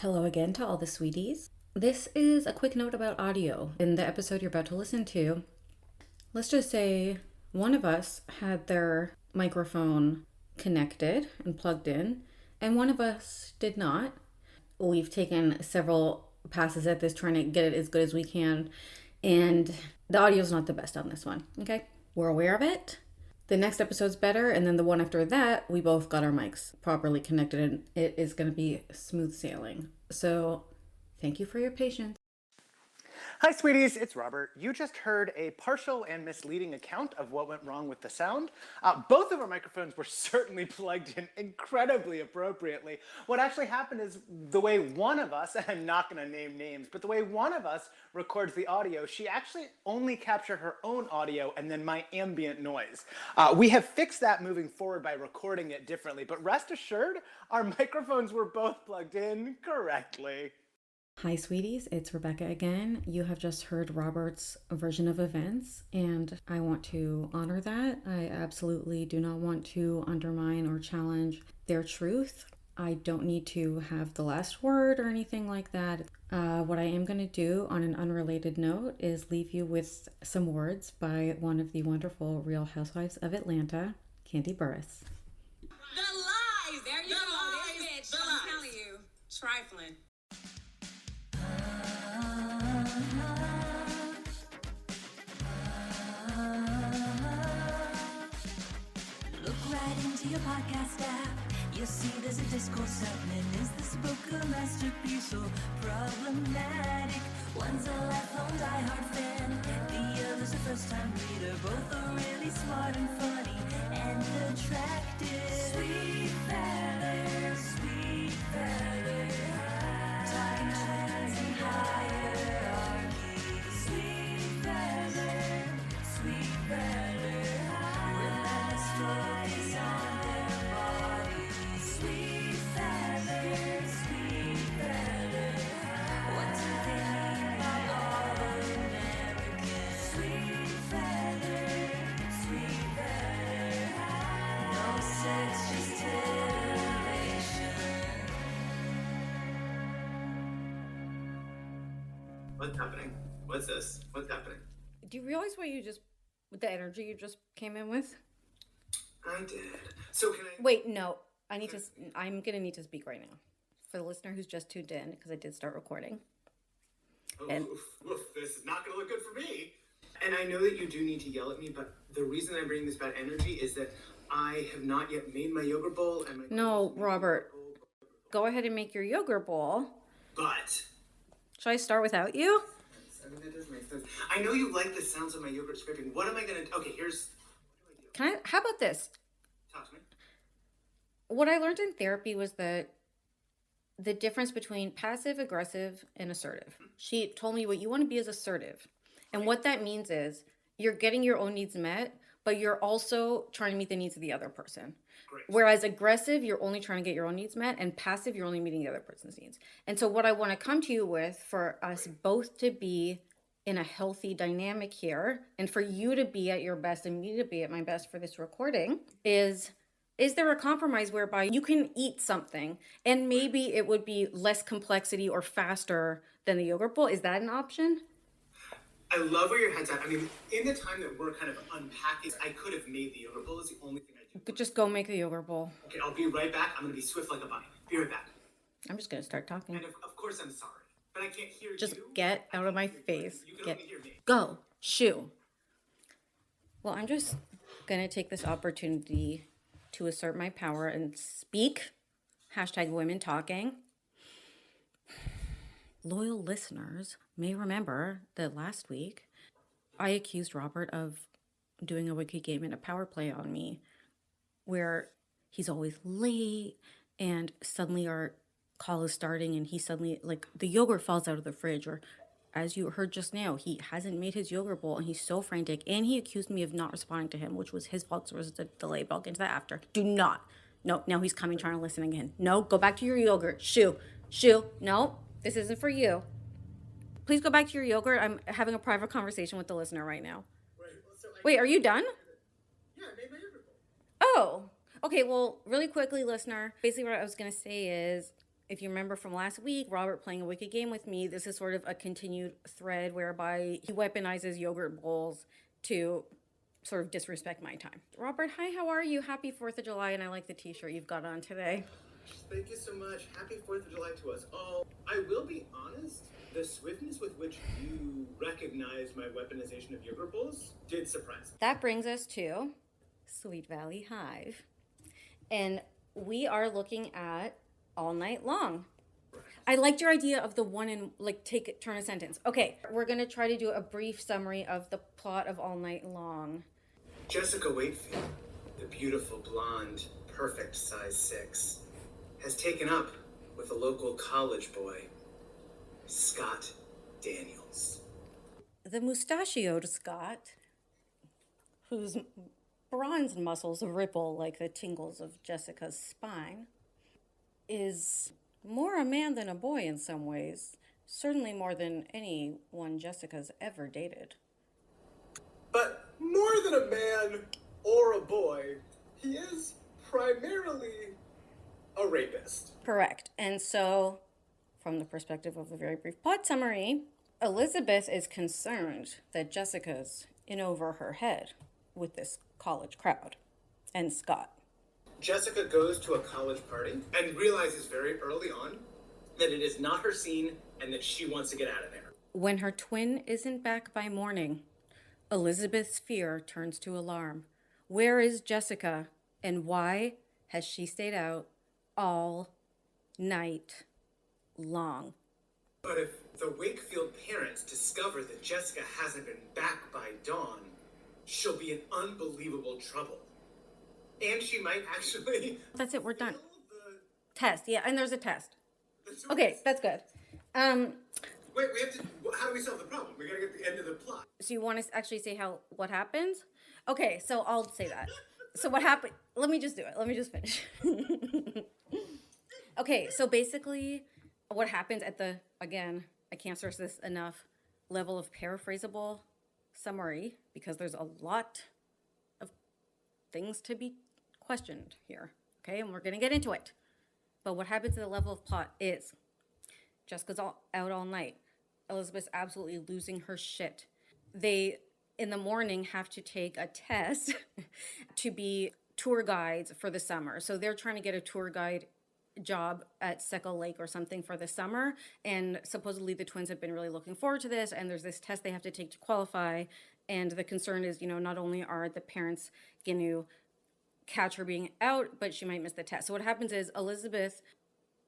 Hello again to all the sweeties. This is a quick note about audio. In the episode you're about to listen to, let's just say one of us had their microphone connected and plugged in, and one of us did not. We've taken several passes at this trying to get it as good as we can, and the audio's not the best on this one, okay? We're aware of it. The next episode's better, and then the one after that, we both got our mics properly connected, and it is going to be smooth sailing. So, thank you for your patience. Hi, sweeties. It's Robert. You just heard a partial and misleading account of what went wrong with the sound. Both of our microphones were certainly plugged in incredibly appropriately. What actually happened is the way one of us, and I'm not going to name names, but the way one of us records the audio, she actually only captured her own audio and then my ambient noise. We have fixed that moving forward by recording it differently, but rest assured, our microphones were both plugged in correctly. Hi, sweeties. It's Rebecca again. You have just heard Robert's version of events, and I want to honor that. I absolutely do not want to undermine or challenge their truth. I don't need to have the last word or anything like that. What I am going to do on an unrelated note is leave you with some words by one of the wonderful Real Housewives of Atlanta, Candy Burris. The lies! There you go, this bitch. I'm telling you. Trifling. Into your podcast app, you'll see there's a discourse happening. Is this book a masterpiece or problematic? One's a lifelong diehard fan, the other's a first-time reader. Both are really smart and funny and attractive. Sweet feather, sweet feather, titans and hierarchy. Sweet feather, sweet feather, relentless focus on their bodies. Sweet feather, sweet feather, what do they mean by all American? Sweet feather, no sex, just titillation. What's happening? What's this? What's happening? Do you realize the energy you just came in with? I did. So can I... Wait, no. I'm going to need to speak right now. For the listener who's just tuned in, because I did start recording. This is not going to look good for me. And I know that you do need to yell at me, but the reason I'm bringing this bad energy is that I have not yet made my yogurt bowl. And No, Robert. Go ahead and make your yogurt bowl. But... Should I start without you? I mean, that doesn't make sense. I know you like the sounds of my yogurt scraping. What am I going to... Okay, here's... How about this? Talk to me. What I learned in therapy was that the difference between passive, aggressive, and assertive. She told me what you want to be is assertive. And what that means is you're getting your own needs met, but you're also trying to meet the needs of the other person. Great. Whereas aggressive, you're only trying to get your own needs met, and passive, you're only meeting the other person's needs. And so what I want to come to you with for us both to be in a healthy dynamic here, and for you to be at your best and me to be at my best for this recording, is there a compromise whereby you can eat something and maybe it would be less complexity or faster than the yogurt bowl? Is that an option? I love where your head's at. I mean, in the time that we're kind of unpacking, I could have made the yogurt bowl. Is the only thing I do. You could just go make the yogurt bowl. Okay, I'll be right back. I'm going to be swift like a bunny. Be right back. I'm just going to start talking. And of course I'm sorry, but I can't hear Just you. get out of my face. You can only hear me. Go. Shoo. Well, I'm just going to take this opportunity to assert my power and speak. #women talking. Loyal listeners may remember that last week I accused Robert of doing a wicked game and a power play on me where he's always late and suddenly our call is starting and he suddenly, like, the yogurt falls out of the fridge, or as you heard just now, he hasn't made his yogurt bowl and he's so frantic, and he accused me of not responding to him, which was his fault. So there was a delay, but I'll get into that after. Do not. No, now he's coming trying to listen again. No, go back to your yogurt. Shoo. No, this isn't for you. Please go back to your yogurt. I'm having a private conversation with the listener right now. Wait, are you done? Yeah, I made my yogurt bowl. Oh, okay. Well, really quickly, listener, basically what I was going to say is If you remember from last week, Robert playing a wicked game with me, this is sort of a continued thread whereby he weaponizes yogurt bowls to sort of disrespect my time. Robert, hi, how are you? Happy 4th of July, and I like the t-shirt you've got on today. Thank you so much. Happy 4th of July to us all. I will be honest, the swiftness with which you recognized my weaponization of yogurt bowls did surprise me. That brings us to Sweet Valley Hive. And we are looking at All Night Long. I liked your idea of the one in, like, turn a sentence. Okay, we're going to try to do a brief summary of the plot of All Night Long. Jessica Wakefield, the beautiful blonde, perfect size 6, has taken up with a local college boy, Scott Daniels. The mustachioed Scott, whose bronze muscles ripple like the tingles of Jessica's spine, is more a man than a boy in some ways. Certainly more than anyone Jessica's ever dated. But more than a man or a boy, he is primarily a rapist. Correct. And so, from the perspective of a very brief plot summary, Elizabeth is concerned that Jessica's in over her head with this college crowd and Scott. Jessica goes to a college party and realizes very early on that it is not her scene and that she wants to get out of there. When her twin isn't back by morning, Elizabeth's fear turns to alarm. Where is Jessica, and why has she stayed out all night long? But if the Wakefield parents discover that Jessica hasn't been back by dawn, she'll be in unbelievable trouble. And she might actually... That's it, we're done. fail Test, yeah, and there's a test. the Okay, that's good. Wait, we have to... How do we solve the problem? We gotta get to the end of the plot. So you want to actually say what happens? Okay, so I'll say that. So what happened? Let me just do it. Let me just finish. Okay, so basically what happens at the, again, I can't stress this enough, level of paraphrasable summary, because there's a lot of things to be questioned here, okay? And we're going to get into it. But what happens at the level of plot is Jessica's out all night. Elizabeth's absolutely losing her shit. They, in the morning, have to take a test to be tour guides for the summer. So they're trying to get a tour guide job at Seckle Lake or something for the summer. And supposedly the twins have been really looking forward to this. And there's this test they have to take to qualify. And the concern is, not only are the parents going to catch her being out, but she might miss the test. So what happens is Elizabeth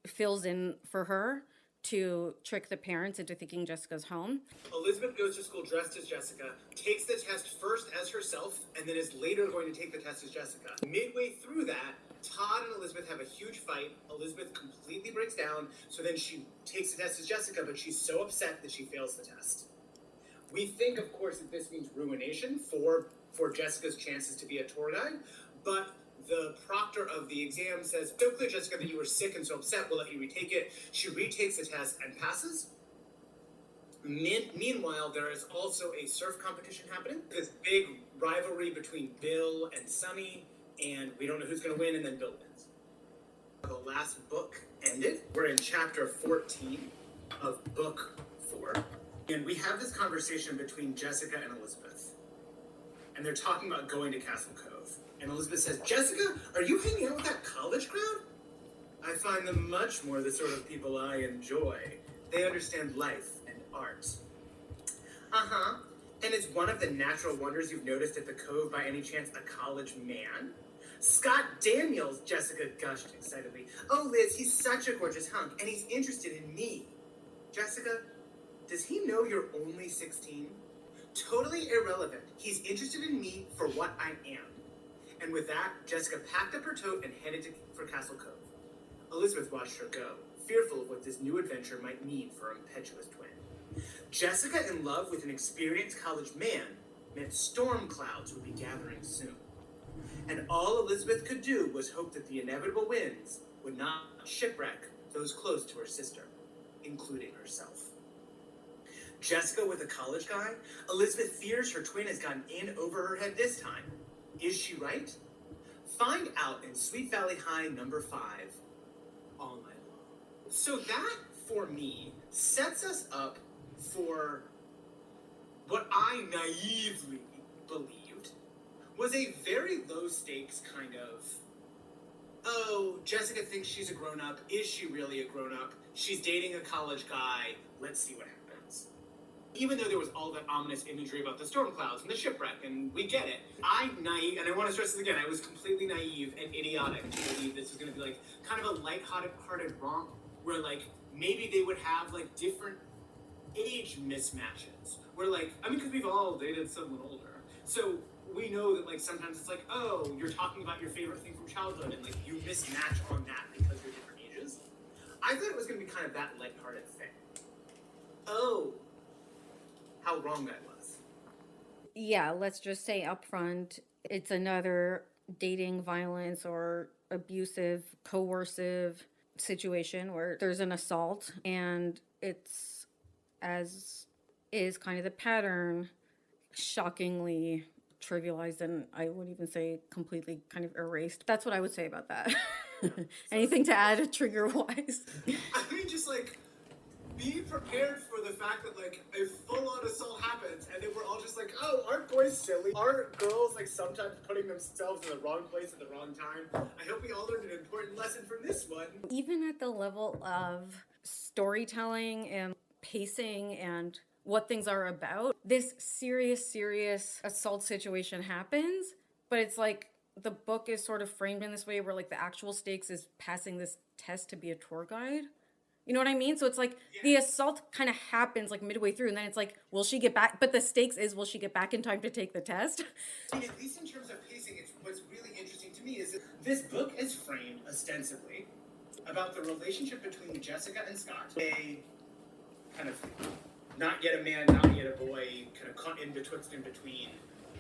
fills in for her to trick the parents into thinking Jessica's home. Elizabeth goes to school dressed as Jessica, takes the test first as herself, and then is later going to take the test as Jessica. Midway through that, Todd and Elizabeth have a huge fight. Elizabeth completely breaks down, so then she takes the test as Jessica, but she's so upset that she fails the test. We think, of course, that this means ruination for Jessica's chances to be a tour guide, but the proctor of the exam says, so clear, Jessica, that you were sick and so upset, we'll let you retake it. She retakes the test and passes. Meanwhile, there is also a surf competition happening. This big rivalry between Bill and Sunny, and we don't know who's going to win, and then Bill wins. The last book ended. We're in chapter 14 of book 4. And we have this conversation between Jessica and Elizabeth. And they're talking about going to Castle Cove. And Elizabeth says, Jessica, are you hanging out with that college crowd? I find them much more the sort of people I enjoy. They understand life and art. Uh-huh. And is one of the natural wonders you've noticed at the Cove by any chance a college man? Scott Daniels, Jessica gushed excitedly. Oh, Liz, he's such a gorgeous hunk, and he's interested in me. Jessica, does he know you're only 16? Totally irrelevant. He's interested in me for what I am. And with that, Jessica packed up her tote and headed for Castle Cove. Elizabeth watched her go, fearful of what this new adventure might mean for her impetuous twin. Jessica, in love with an experienced college man, meant storm clouds would be gathering soon. And all Elizabeth could do was hope that the inevitable winds would not shipwreck those close to her sister, including herself. Jessica with a college guy? Elizabeth fears her twin has gotten in over her head this time. Is she right? Find out in Sweet Valley High number 5, All Night Long. So that, for me, sets us up for what I naively believed was a very low stakes kind of, oh, Jessica thinks she's a grown up. Is she really a grown up? She's dating a college guy. Let's see what happens. Even though there was all that ominous imagery about the storm clouds and the shipwreck, and we get it, I'm naive, and I want to stress this again, I was completely naive and idiotic to believe this was going to be like kind of a lighthearted romp where like maybe they would have like different age mismatches. Where like, I mean, because we've all dated someone older, so we know that like sometimes it's like, oh, you're talking about your favorite thing from childhood, and like you mismatch on that because you're different ages. I thought it was going to be kind of that lighthearted thing. Oh, how wrong that was. Yeah, let's just say up front, it's another dating violence or abusive, coercive situation where there's an assault, and it's, as is kind of the pattern, shockingly trivialized, and I would even say completely kind of erased. That's what I would say about that. Anything to add trigger wise? I mean, just like, be prepared for the fact that like a full-on assault happens, and then we're all just like, oh, aren't boys silly? Aren't girls like sometimes putting themselves in the wrong place at the wrong time? I hope we all learned an important lesson from this one. Even at the level of storytelling and pacing and what things are about, this serious assault situation happens, but it's like the book is sort of framed in this way where like the actual stakes is passing this test to be a tour guide. You know what I mean? So it's like the assault kind of happens like midway through, and then it's like, will she get back? But the stakes is, will she get back in time to take the test? I mean, at least in terms of pacing, it's what's really interesting to me is that this book is framed ostensibly about the relationship between Jessica and Scott, a kind of not yet a man, not yet a boy, kind of caught in between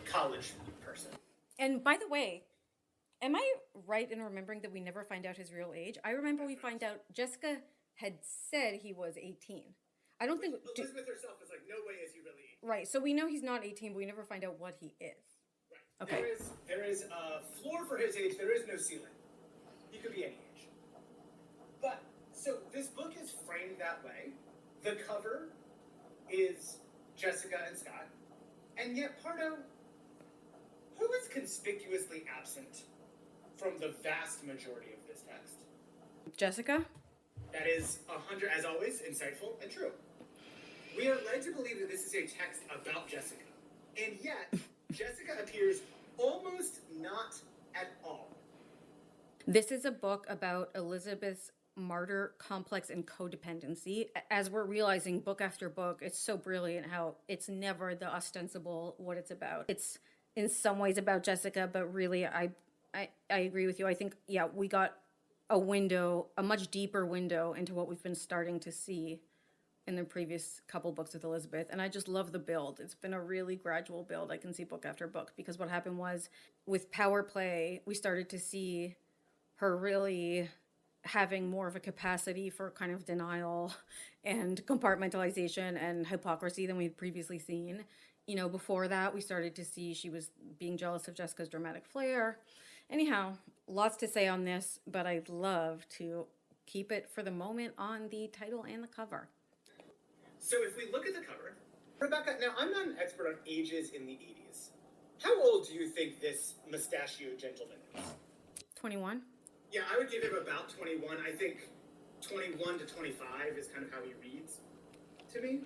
college person. And by the way, am I right in remembering that we never find out his real age? I remember we find out Jessica had said he was 18. I don't think... Elizabeth herself is like, no way is he really 18. Right, so we know he's not 18, but we never find out what he is. Right. Okay. There is a floor for his age. There is no ceiling. He could be any age. But, so this book is framed that way. The cover is Jessica and Scott. And yet, Pardo, who is conspicuously absent from the vast majority of this text? Jessica? That is 100, as always, insightful and true. We are led to believe that this is a text about Jessica. And yet, Jessica appears almost not at all. This is a book about Elizabeth's martyr complex and codependency. As we're realizing book after book, it's so brilliant how it's never the ostensible what it's about. It's in some ways about Jessica, but really I agree with you. I think, yeah, we got a window, a much deeper window into what we've been starting to see in the previous couple books with Elizabeth. And I just love the build. It's been a really gradual build. I can see book after book, because what happened was with Power Play, we started to see her really having more of a capacity for kind of denial and compartmentalization and hypocrisy than we'd previously seen. You know, before that, we started to see she was being jealous of Jessica's dramatic flair. Anyhow, lots to say on this, but I'd love to keep it for the moment on the title and the cover. So if we look at the cover, Rebecca, now I'm not an expert on ages in the 80s. How old do you think this mustachioed gentleman is? 21? Yeah, I would give him about 21. I think 21 to 25 is kind of how he reads to me.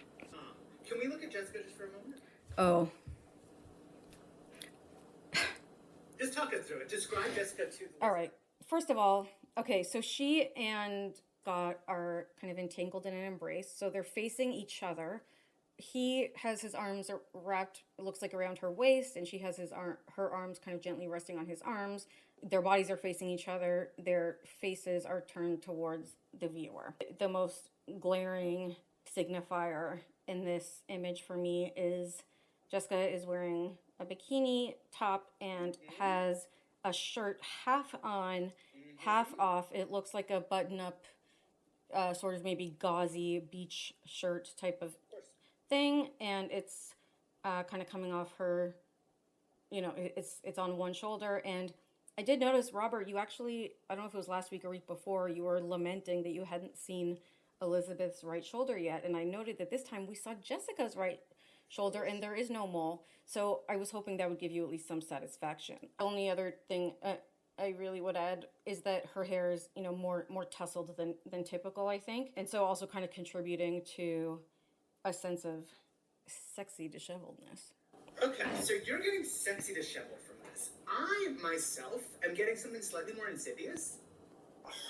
Can we look at Jessica just for a moment? Oh. Just talk us through it. Describe Jessica to the All right. First of all, okay, so she and Scott are kind of entangled in an embrace. So they're facing each other. He has his arms wrapped, it looks like, around her waist, and she has her arms kind of gently resting on his arms. Their bodies are facing each other. Their faces are turned towards the viewer. The most glaring signifier in this image for me is Jessica is wearing a bikini top and has a shirt half on, half off. It looks like a button-up, sort of maybe gauzy beach shirt type of thing, and it's kind of coming off her, you know, it's on one shoulder, and I did notice, Robert, you actually, I don't know if it was last week or week before, you were lamenting that you hadn't seen Elizabeth's right shoulder yet. And I noted that this time we saw Jessica's right shoulder and there is no mole. So I was hoping that would give you at least some satisfaction. The only other thing I really would add is that her hair is, more tousled than typical, I think. And so also kind of contributing to a sense of sexy disheveledness. Okay, so you're getting sexy disheveled from this. I myself am getting something slightly more insidious.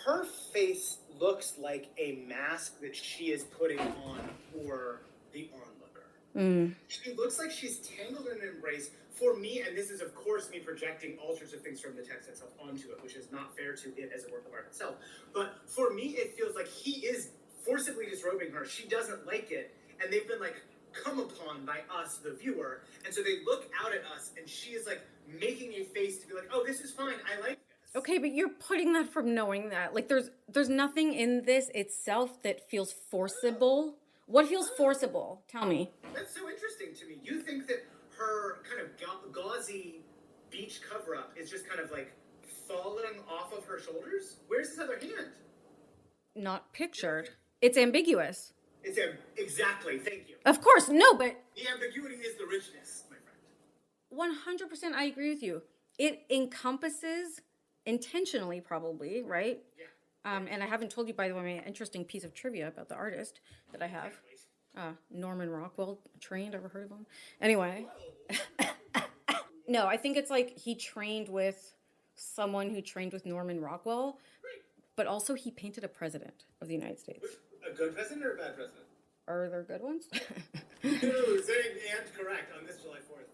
Her face looks like a mask that she is putting on for the onlooker. She looks like she's tangled in an embrace. For me, and this is of course me projecting all sorts of things from the text itself onto it, which is not fair to it as a work of art itself. But for me, it feels like he is forcibly disrobing her. She doesn't like it, and they've been like come upon by us, the viewer, and so they look out at us, and she is like making a face to be like, "Oh, this is fine. I like this." Okay, but you're putting that from knowing that. Like, there's nothing in this itself that feels forcible. What feels forcible? Tell me. That's so interesting to me. You think that her kind of gauzy beach cover-up is just kind of like falling off of her shoulders? Where's his other hand? Not pictured. It's ambiguous. It's exactly. Thank you. Of course, no, but The ambiguity is the richness, my friend. 100% I agree with you. It encompasses, intentionally probably, right? Yeah. And I haven't told you, by the way, my interesting piece of trivia about the artist that I have. Norman Rockwell trained. Ever heard of him? Anyway. No, I think it's like he trained with someone who trained with Norman Rockwell, but also he painted a president of the United States. A good president or a bad president? Are there good ones? Saying and correct on this July 4th.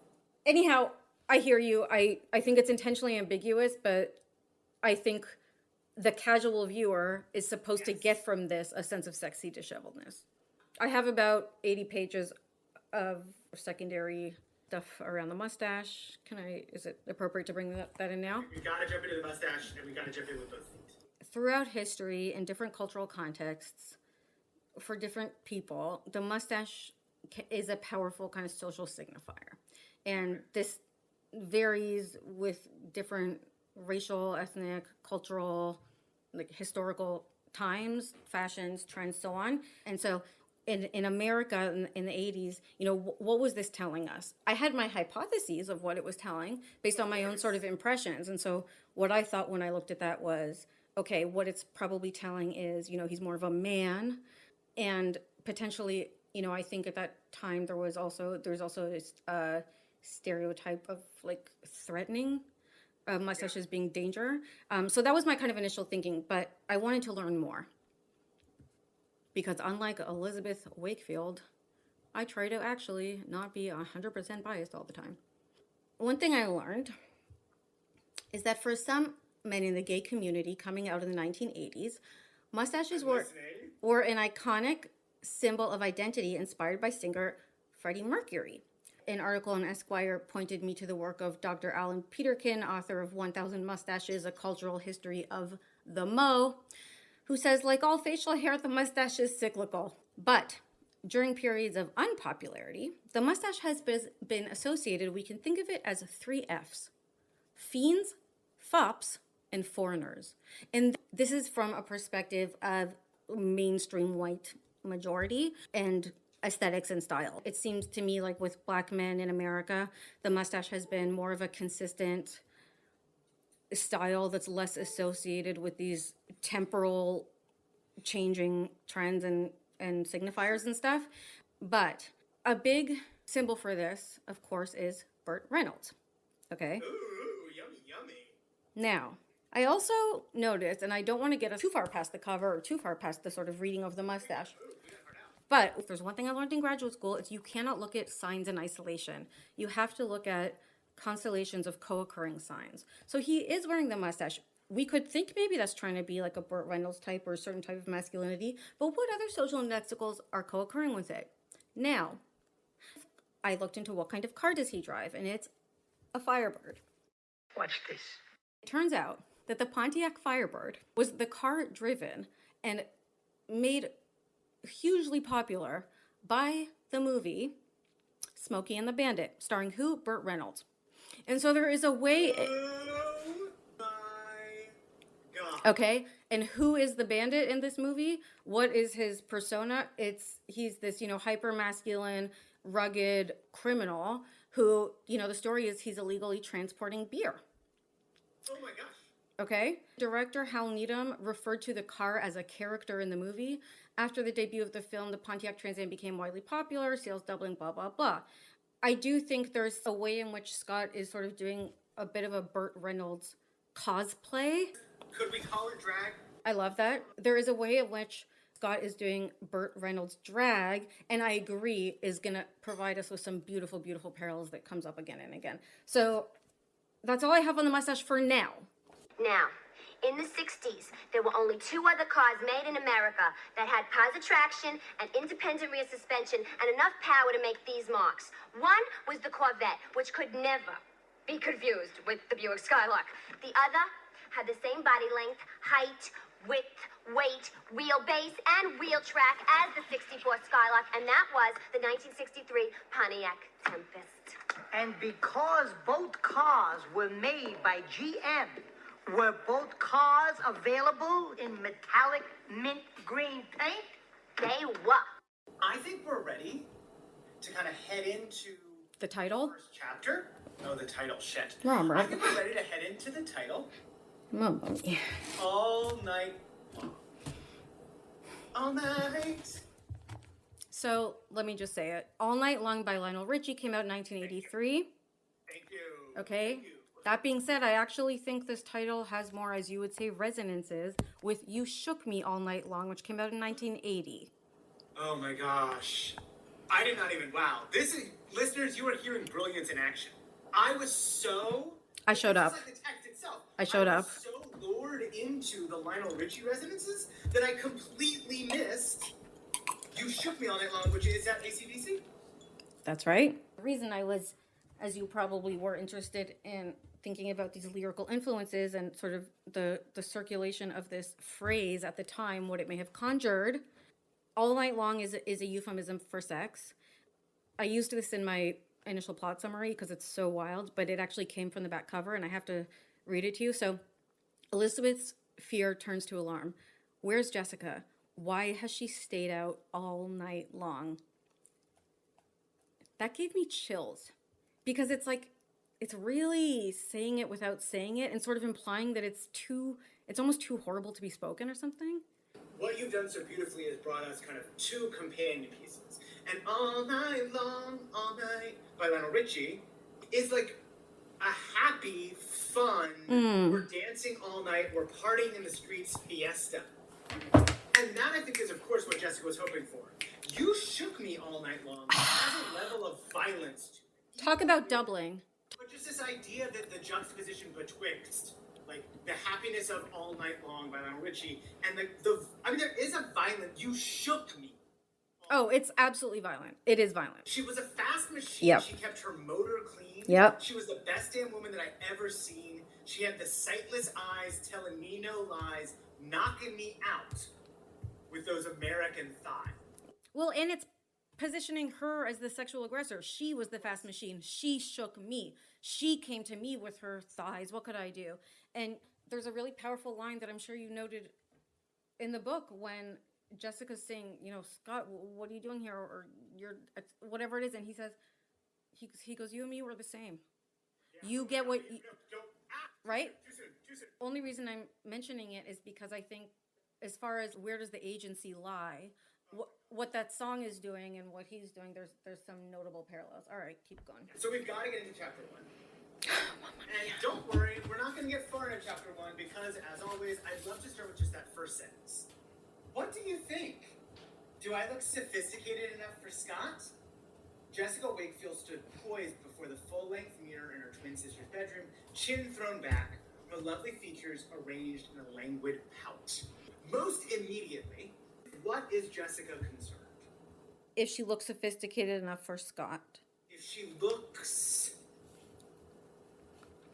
Anyhow, I hear you. I think it's intentionally ambiguous, but I think the casual viewer is supposed to get from this a sense of sexy disheveledness. I have about 80 pages of secondary stuff around the mustache. Is it appropriate to bring that in now? We gotta jump into the mustache, and we gotta jump in with both feet. Throughout history, in different cultural contexts, for different people, the mustache is a powerful kind of social signifier. And this varies with different racial, ethnic, cultural, like historical times, fashions, trends, so on. And so in America in the 80s, what was this telling us? I had my hypotheses of what it was telling based on my own sort of impressions. And so what I thought when I looked at that was, okay, what it's probably telling is, he's more of a man, and potentially, I think at that time there was also this stereotype of like threatening mustaches being danger. So that was my kind of initial thinking, but I wanted to learn more. Because unlike Elizabeth Wakefield, I try to actually not be 100% biased all the time. One thing I learned is that for some men in the gay community coming out in the 1980s, mustaches were an iconic symbol of identity inspired by singer Freddie Mercury. An article in Esquire pointed me to the work of Dr. Alan Peterkin, author of 1000 Mustaches, A Cultural History of the Mo, who says, like all facial hair, the mustache is cyclical. But during periods of unpopularity, the mustache has been associated, we can think of it as 3 Fs: fiends, fops, and foreigners. And this is from a perspective of mainstream white majority and aesthetics and style. It seems to me like with Black men in America, the mustache has been more of a consistent style that's less associated with these temporal changing trends and signifiers and stuff. But a big symbol for this, of course, is Burt Reynolds. Okay? Ooh, yummy, yummy. Now, I also noticed, and I don't want to get us too far past the cover or too far past the sort of reading of the mustache, but if there's one thing I learned in graduate school, it's you cannot look at signs in isolation. You have to look at constellations of co-occurring signs. So he is wearing the mustache. We could think maybe that's trying to be like a Burt Reynolds type or a certain type of masculinity, but what other social lexicals are co-occurring with it? Now, I looked into what kind of car does he drive, and it's a Firebird. Watch this. It turns out that the Pontiac Firebird was the car driven and made hugely popular by the movie Smokey and the Bandit, starring who? Burt Reynolds. And so there is a way... Oh my Okay, and who is the bandit in this movie? What is his persona? He's this, hyper masculine, rugged criminal who, the story is he's illegally transporting beer. Oh my gosh. Okay. Director Hal Needham referred to the car as a character in the movie. After the debut of the film, the Pontiac Trans Am became widely popular, sales doubling, blah, blah, blah. I do think there's a way in which Scott is sort of doing a bit of a Burt Reynolds cosplay. Could we call it drag? I love that. There is a way in which Scott is doing Burt Reynolds drag, and I agree is going to provide us with some beautiful, beautiful parallels that comes up again and again. So that's all I have on the mustache for now. Now, in the 60s, there were only 2 other cars made in America that had positive traction and independent rear suspension and enough power to make these marks. One was the Corvette, which could never be confused with the Buick Skylark. The other had the same body length, height, width, weight, wheelbase, and wheel track as the 64 Skylark, and that was the 1963 Pontiac Tempest. And because both cars were made by GM, were both cars available in metallic mint green paint? They were. I think we're ready to kind of head into The title? first chapter. Oh, the title, shit. Robert. I think we're ready to head into the title. Come on, Bunny. All night long. All night. So let me just say it. All Night Long by Lionel Richie came out in 1983. Thank you. Okay. Thank you. That being said, I actually think this title has more, as you would say, resonances with You Shook Me All Night Long, which came out in 1980. Oh my gosh. I did not even, wow. Listeners, you are hearing brilliance in action. I was so... I showed up. This is like the text itself. I showed I up. was so lured into the Lionel Richie resonances that I completely missed You Shook Me All Night Long, which is that AC/DC? That's right. The reason I was, as you probably were, interested in thinking about these lyrical influences and sort of the circulation of this phrase at the time, what it may have conjured. All Night Long is a euphemism for sex. I used this in my initial plot summary because it's so wild, but it actually came from the back cover, and I have to read it to you. So, Elizabeth's fear turns to alarm. Where's Jessica? Why has she stayed out all night long? That gave me chills because it's like, it's really saying it without saying it and sort of implying that it's almost too horrible to be spoken or something. What you've done so beautifully is brought us kind of 2 companion pieces. And All Night Long, All Night by Lionel Richie is like a happy, fun, we're dancing all night, we're partying in the streets fiesta. And that, I think, is, of course, what Jessica was hoping for. You Shook Me All Night Long has a level of violence to it. Talk about doubling. But just this idea that the juxtaposition betwixt, like, the happiness of All Night Long by Lionel Richie and there is a violent, you shook me. Oh, it's absolutely violent. It is violent. She was a fast machine. Yep. She kept her motor clean. Yep. She was the best damn woman that I ever seen. She had the sightless eyes telling me no lies, knocking me out with those American thighs. Well, and it's positioning her as the sexual aggressor. She was the fast machine. She shook me. She came to me with her thighs. What could I do? And there's a really powerful line that I'm sure you noted in the book when Jessica's saying, Scott, what are you doing here? Or you're whatever it is. And he says, he goes, you and me were the same. Yeah, you get what, right? Too soon. Only reason I'm mentioning it is because I think as far as where does the agency lie, what that song is doing and what he's doing, there's some notable parallels. All right, keep going. So we've got to get into chapter 1. And don't worry, we're not going to get far into chapter 1 because, as always, I'd love to start with just that first sentence. What do you think? Do I look sophisticated enough for Scott? Jessica Wakefield stood poised before the full-length mirror in her twin sister's bedroom, chin thrown back, her lovely features arranged in a languid pout. Most immediately, what is Jessica concerned? If she looks sophisticated enough for Scott. If she looks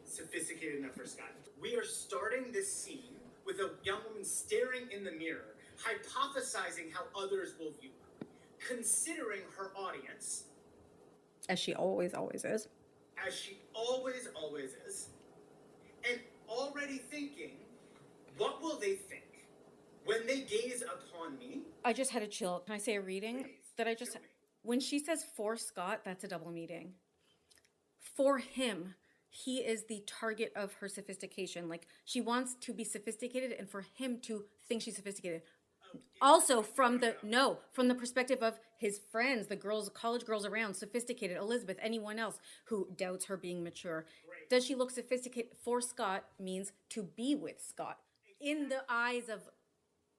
sophisticated enough for Scott. We are starting this scene with a young woman staring in the mirror, hypothesizing how others will view her, considering her audience. As she always is. As she always is. And already thinking, What will they think when they gaze upon me? I just had a chill. Can I say a reading Please, that I just, show me. when she says for Scott, that's a double meaning. For him, he is the target of her sophistication. Like, she wants to be sophisticated and for him to think she's sophisticated. Also from the perspective of his friends, the girls, college girls around, sophisticated, Elizabeth, anyone else who doubts her being mature. Does she look sophisticated? For Scott means to be with Scott in the eyes of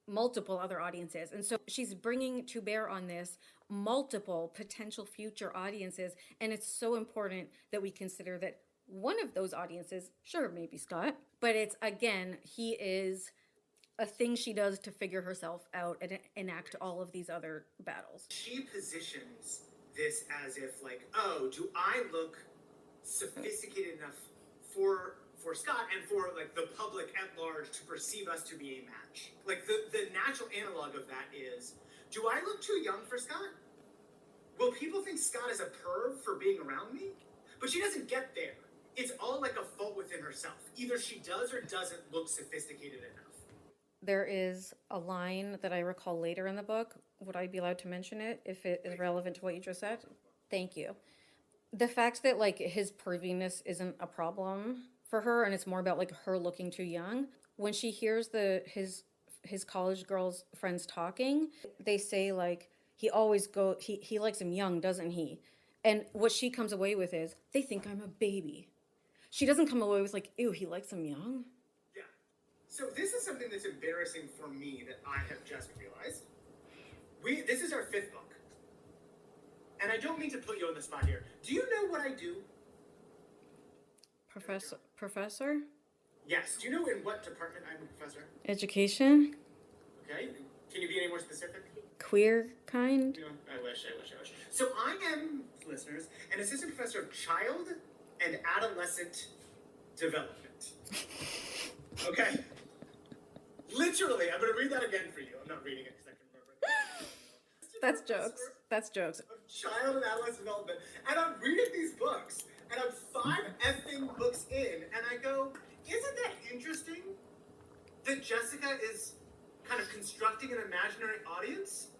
multiple other audiences. And so she's bringing to bear on this multiple potential future audiences. And it's so important that we consider that one of those audiences, sure, maybe Scott, but it's, again, he is a thing she does to figure herself out and enact all of these other battles. She positions this as if, like, oh, do I look sophisticated enough for Scott and for, like, the public at large to perceive us to be a match? Like, the natural analog of that is, do I look too young for Scott? Will people think Scott is a perv for being around me? But she doesn't get there. It's all like a fault within herself. Either she does or doesn't look sophisticated enough. There is a line that I recall later in the book. Would I be allowed to mention it if it is relevant to what you just said? Thank you. The fact that, like, his perviness isn't a problem for her and it's more about, like, her looking too young. When she hears his college girls friends talking, they say, like, he likes him young, doesn't he? And what she comes away with is, they think I'm a baby. She doesn't come away with, like, ew, he likes him young. Yeah. So this is something that's embarrassing for me that I have just realized. This is our 5th book. And I don't mean to put you on the spot here. Do you know what I do? Professor? Yes. Do you know in what department I'm a professor? Education? Okay. Can you be any more specific? Queer kind? You know, I wish. So I am, listeners, an assistant professor of child and adolescent development. Okay? Literally, I'm going to read that again for you. I'm not reading it because I can remember it. That's jokes. That's jokes. Of child and adolescent development. And I'm reading these books, and I'm 5 effing books in, and I go, isn't that interesting that Jessica is kind of constructing an imaginary audience?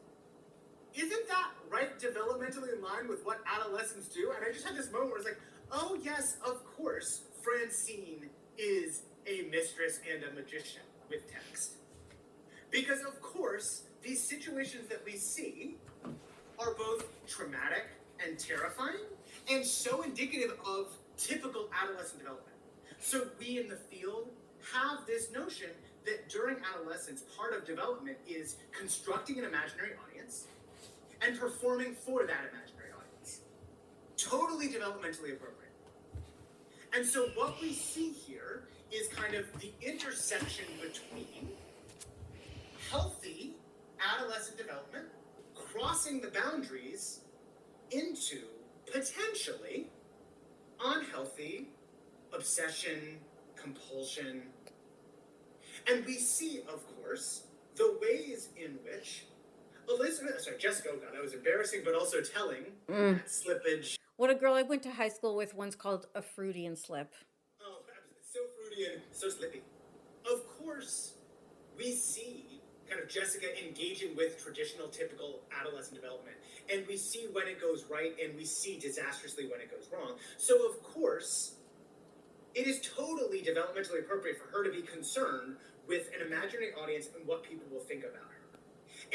Isn't that right developmentally in line with what adolescents do? And I just had this moment where it's like, oh yes, of course, Francine is a mistress and a magician with text. Because of course, these situations that we see are both traumatic and terrifying and so indicative of typical adolescent development. So we in the field have this notion that during adolescence, part of development is constructing an imaginary audience and performing for that imaginary audience. Totally developmentally appropriate. And so what we see here is kind of the intersection between healthy adolescent development crossing the boundaries into potentially unhealthy obsession, compulsion. And we see, of course, the ways in which Jessica, oh God, that was embarrassing, but also telling. That slippage. What a girl I went to high school with once called a Freudian slip. Oh, it's so fruity and so slippy. Of course, we see kind of Jessica engaging with traditional, typical adolescent development. And we see when it goes right, and we see disastrously when it goes wrong. So, of course, it is totally developmentally appropriate for her to be concerned with an imaginary audience and what people will think about her.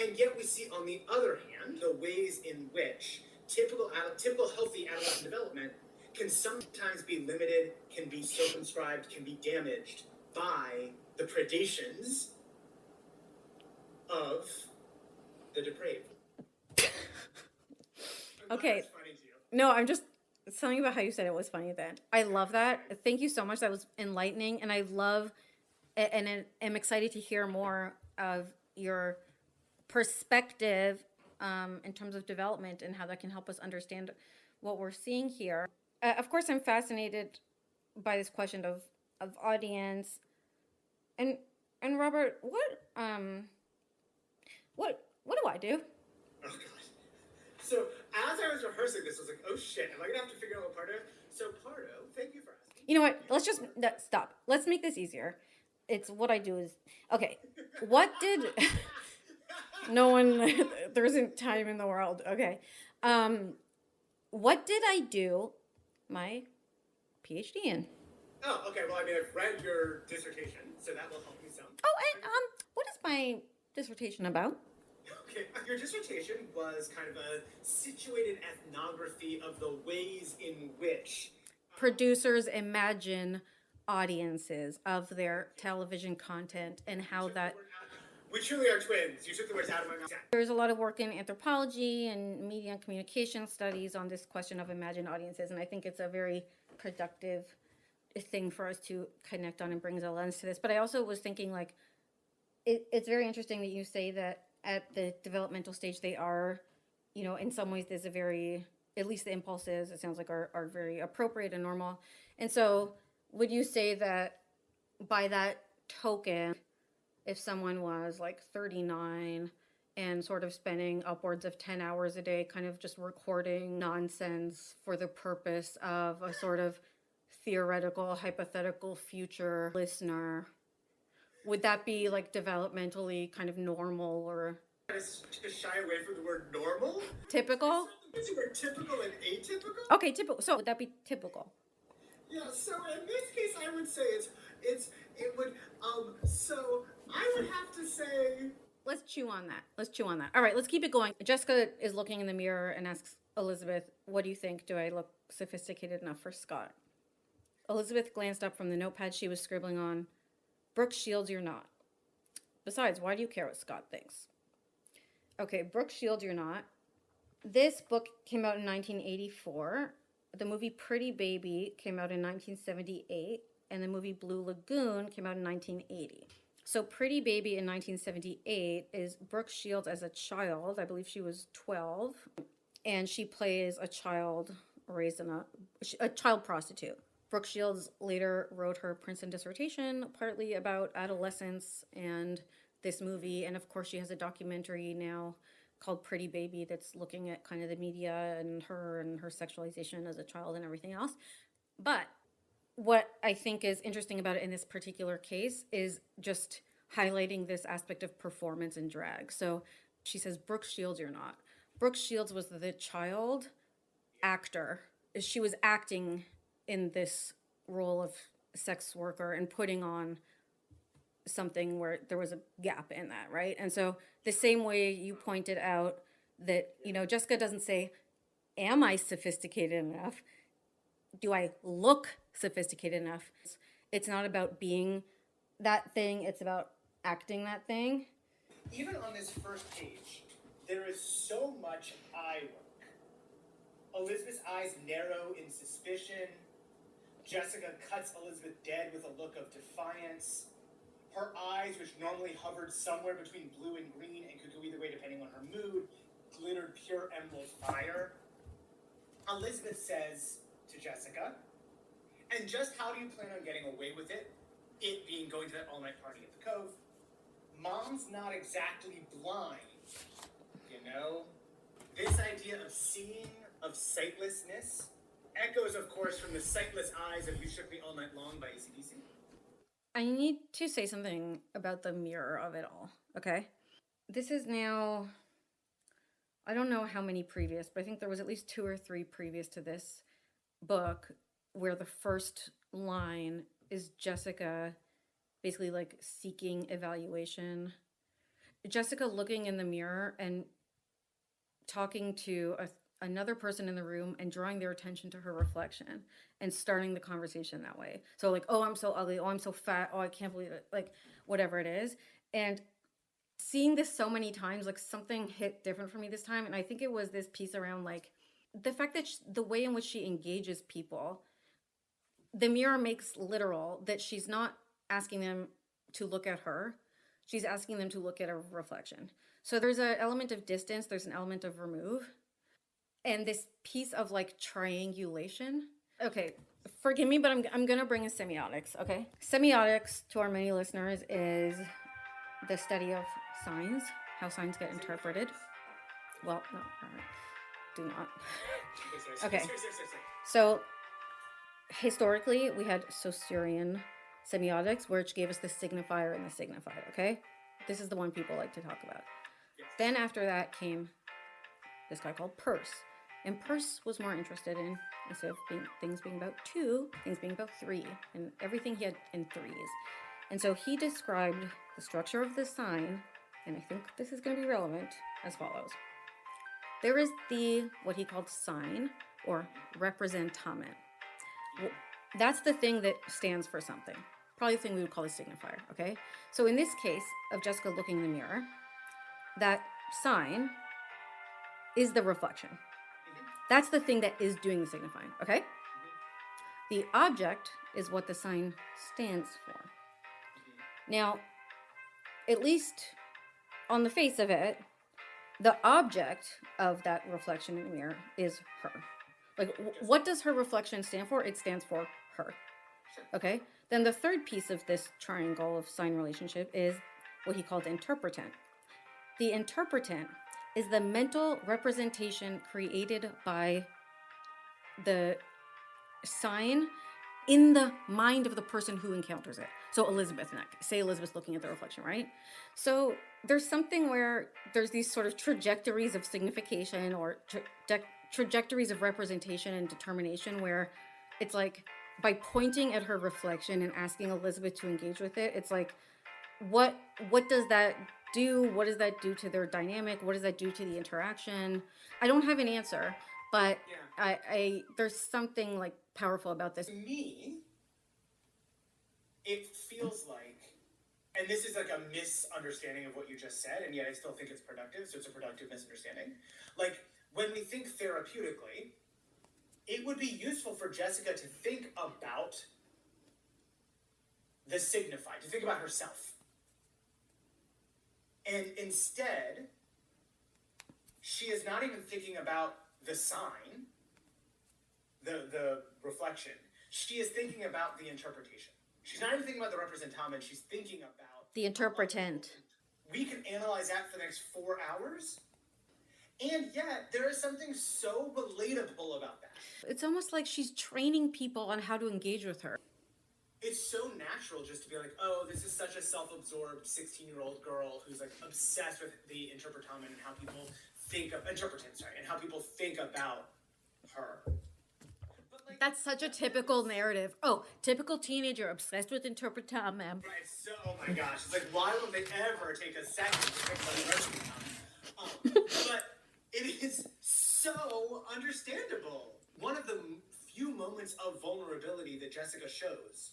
And yet we see, on the other hand, the ways in which typical healthy adolescent development can sometimes be limited, can be circumscribed, can be damaged by the predations of the depraved. Okay. That's funny to you. No, I'm just something about how you said it was funny then. I love that. Thank you so much. That was enlightening. And I love and am excited to hear more of your perspective in terms of development and how that can help us understand what we're seeing here. Of course, I'm fascinated by this question of audience. And Robert, what do I do? Oh God. So as I was rehearsing this, I was like, oh shit, am I gonna have to figure out what Pardo? So Pardo, thank you for asking. You know what? Let's just stop. Let's make this easier. It's what I do is okay. What did no one there isn't time in the world. Okay. What did I do my PhD in? Oh, okay. Well, I mean, I've read your dissertation, so that will help me some. Oh, and what is my dissertation about? Okay, your dissertation was kind of a situated ethnography of the ways in which Producers imagine audiences of their television content and how that we truly are twins. You took the words out of my mouth. there's a lot of work in anthropology and media and communication studies on this question of imagined audiences, and I think it's a very productive thing for us to connect on and brings a lens to this. But I also was thinking like it's very interesting that you say that at the developmental stage they are, you know, in some ways there's a very, at least the impulses, it sounds like are very appropriate and normal. And so would you say that by that token, if someone was like 39 and sort of spending upwards of 10 hours a day kind of just recording nonsense for the purpose of a sort of theoretical, hypothetical future listener, would that be like developmentally kind of normal or To shy away from the word normal. typical? It's the word typical and atypical. Okay, typical. So would that be typical? Yeah. So in this case, I would say it would. So I would have to say. Let's chew on that. Let's chew on that. All right, let's keep it going. Jessica is looking in the mirror and asks Elizabeth, what do you think? Do I look sophisticated enough for Scott? Elizabeth glanced up from the notepad she was scribbling on. Brooke Shields, you're not. Besides, why do you care what Scott thinks? Okay, Brooke Shields, you're not. This book came out in 1984. The movie Pretty Baby came out in 1978. And the movie Blue Lagoon came out in 1980. So Pretty Baby in 1978 is Brooke Shields as a child. I believe she was 12. And she plays a child raised in a child prostitute. Brooke Shields later wrote her Princeton dissertation partly about adolescence and this movie. And of course, she has a documentary now called Pretty Baby that's looking at kind of the media and her sexualization as a child and everything else. But what I think is interesting about it in this particular case is just highlighting this aspect of performance and drag. So she says, Brooke Shields, you're not. Brooke Shields was the child actor. She was acting in this role of sex worker and putting on something where there was a gap in that, right? And so the same way you pointed out that, you know, Jessica doesn't say, am I sophisticated enough? Do I look sophisticated enough? It's not about being that thing, it's about acting that thing. Even on this first page, there is so much eye work. Elizabeth's eyes narrow in suspicion. Jessica cuts Elizabeth dead with a look of defiance. Her eyes, which normally hovered somewhere between blue and green and could go either way depending on her mood, glittered pure emerald fire. Elizabeth says to Jessica, and just how do you plan on getting away with it? It being going to that all-night party at the Cove. Mom's not exactly blind, you know? This idea of seeing, of sightlessness, echoes, of course, from the sightless eyes of You Shook Me All Night Long by AC/DC. I need to say something about the mirror of it all, okay? This is now, I don't know how many previous, but I think there was at least 2 or 3 previous to this book where the first line is Jessica basically like seeking evaluation. Jessica looking in the mirror and talking to another person in the room and drawing their attention to her reflection and starting the conversation that way. So like, oh, I'm so ugly. Oh, I'm so fat. Oh, I can't believe it. Like whatever it is. And seeing this so many times, like something hit different for me this time. And I think it was this piece around like the fact that the way in which she engages people, the mirror makes literal that she's not asking them to look at her. She's asking them to look at a reflection. So there's an element of distance. There's an element of remove. And this piece of like triangulation. Okay, forgive me, but I'm going to bring in semiotics, okay? Semiotics, to our many listeners, is the study of signs, how signs get interpreted. Well, no, do not. Okay. So historically, we had Saussurian semiotics, which gave us the signifier and the signified, okay? This is the one people like to talk about. Then after that came this guy called Peirce. And Peirce was more interested in, instead of things being about 2, things being about 3, and everything he had in 3s. And so he described the structure of the sign, and I think this is going to be relevant, as follows. There is what he called sign, or representamen. That's the thing that stands for something. Probably the thing we would call a signifier, okay? So in this case of Jessica looking in the mirror, that sign is the reflection. That's the thing that is doing the signifying, okay? The object is what the sign stands for. Now, at least on the face of it, the object of that reflection in the mirror is her. Like, what does her reflection stand for? It stands for her. Okay? Then the third piece of this triangle of sign relationship is what he called interpretant. The interpretant is the mental representation created by the sign in the mind of the person who encounters it. So Elizabeth, say Elizabeth's looking at the reflection, right? So there's something where there's these sort of trajectories of signification or trajectories of representation and determination where it's like by pointing at her reflection and asking Elizabeth to engage with it, it's like, what does that do? What does that do to their dynamic? What does that do to the interaction? I don't have an answer, but I there's something like powerful about this. To me, it feels like, and this is like a misunderstanding of what you just said, and yet I still think it's productive, so it's a productive misunderstanding. Like, when we think therapeutically, it would be useful for Jessica to think about the signified, to think about herself. And instead, she is not even thinking about the sign, the reflection. She is thinking about the interpretation. She's not even thinking about the representamen. She's thinking about the interpretant. We can analyze that for the next 4 hours. And yet, there is something so relatable about that. It's almost like she's training people on how to engage with her. It's so natural just to be like, oh, this is such a self-absorbed 16-year-old girl who's like obsessed with the interpretamen and how people think of and how people think about her. But like, That's such a typical narrative. Oh, typical teenager obsessed with interpretamen. Right, so, oh my gosh, it's like, why would they ever take a second to think about the interpretamen? But it is so understandable. One of the few moments of vulnerability that Jessica shows,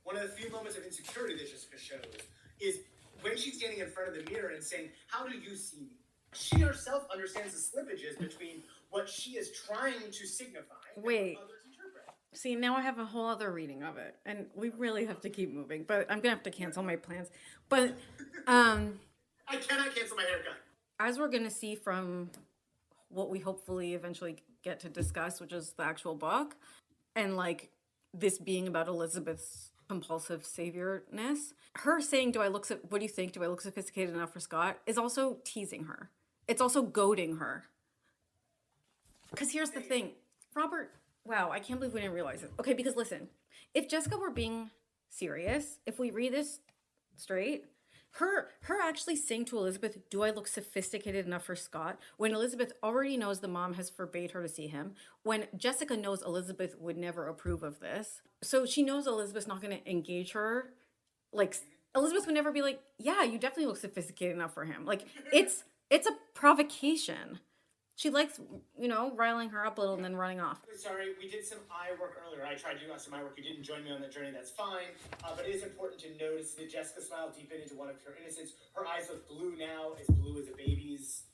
one of the few moments of insecurity that Jessica shows, is when she's standing in front of the mirror and saying, how do you see me? She herself understands the slippages between what she is trying to signify and Wait. what others interpret. See, now I have a whole other reading of it, and we really have to keep moving, but I'm gonna have to cancel my plans. But I cannot cancel my haircut. as we're gonna see from what we hopefully eventually get to discuss, which is the actual book, and like this being about Elizabeth's compulsive saviorness, her saying, what do you think? Do I look sophisticated enough for Scott? Is also teasing her. It's also goading her. Because here's the thing, Robert, wow, I can't believe we didn't realize it. Okay, because listen, if Jessica were being serious, if we read this straight, her actually saying to Elizabeth, do I look sophisticated enough for Scott? When Elizabeth already knows the mom has forbade her to see him. When Jessica knows Elizabeth would never approve of this. So she knows Elizabeth's not going to engage her. Like, Elizabeth would never be like, yeah, you definitely look sophisticated enough for him. Like, it's a provocation. She likes, riling her up a little and then running off. Sorry, we did some eye work earlier. I tried to do some eye work. You didn't join me on that journey. That's fine. But it is important to notice that Jessica smiled deep into one of her innocence. Her eyes look blue now, as blue as a baby's.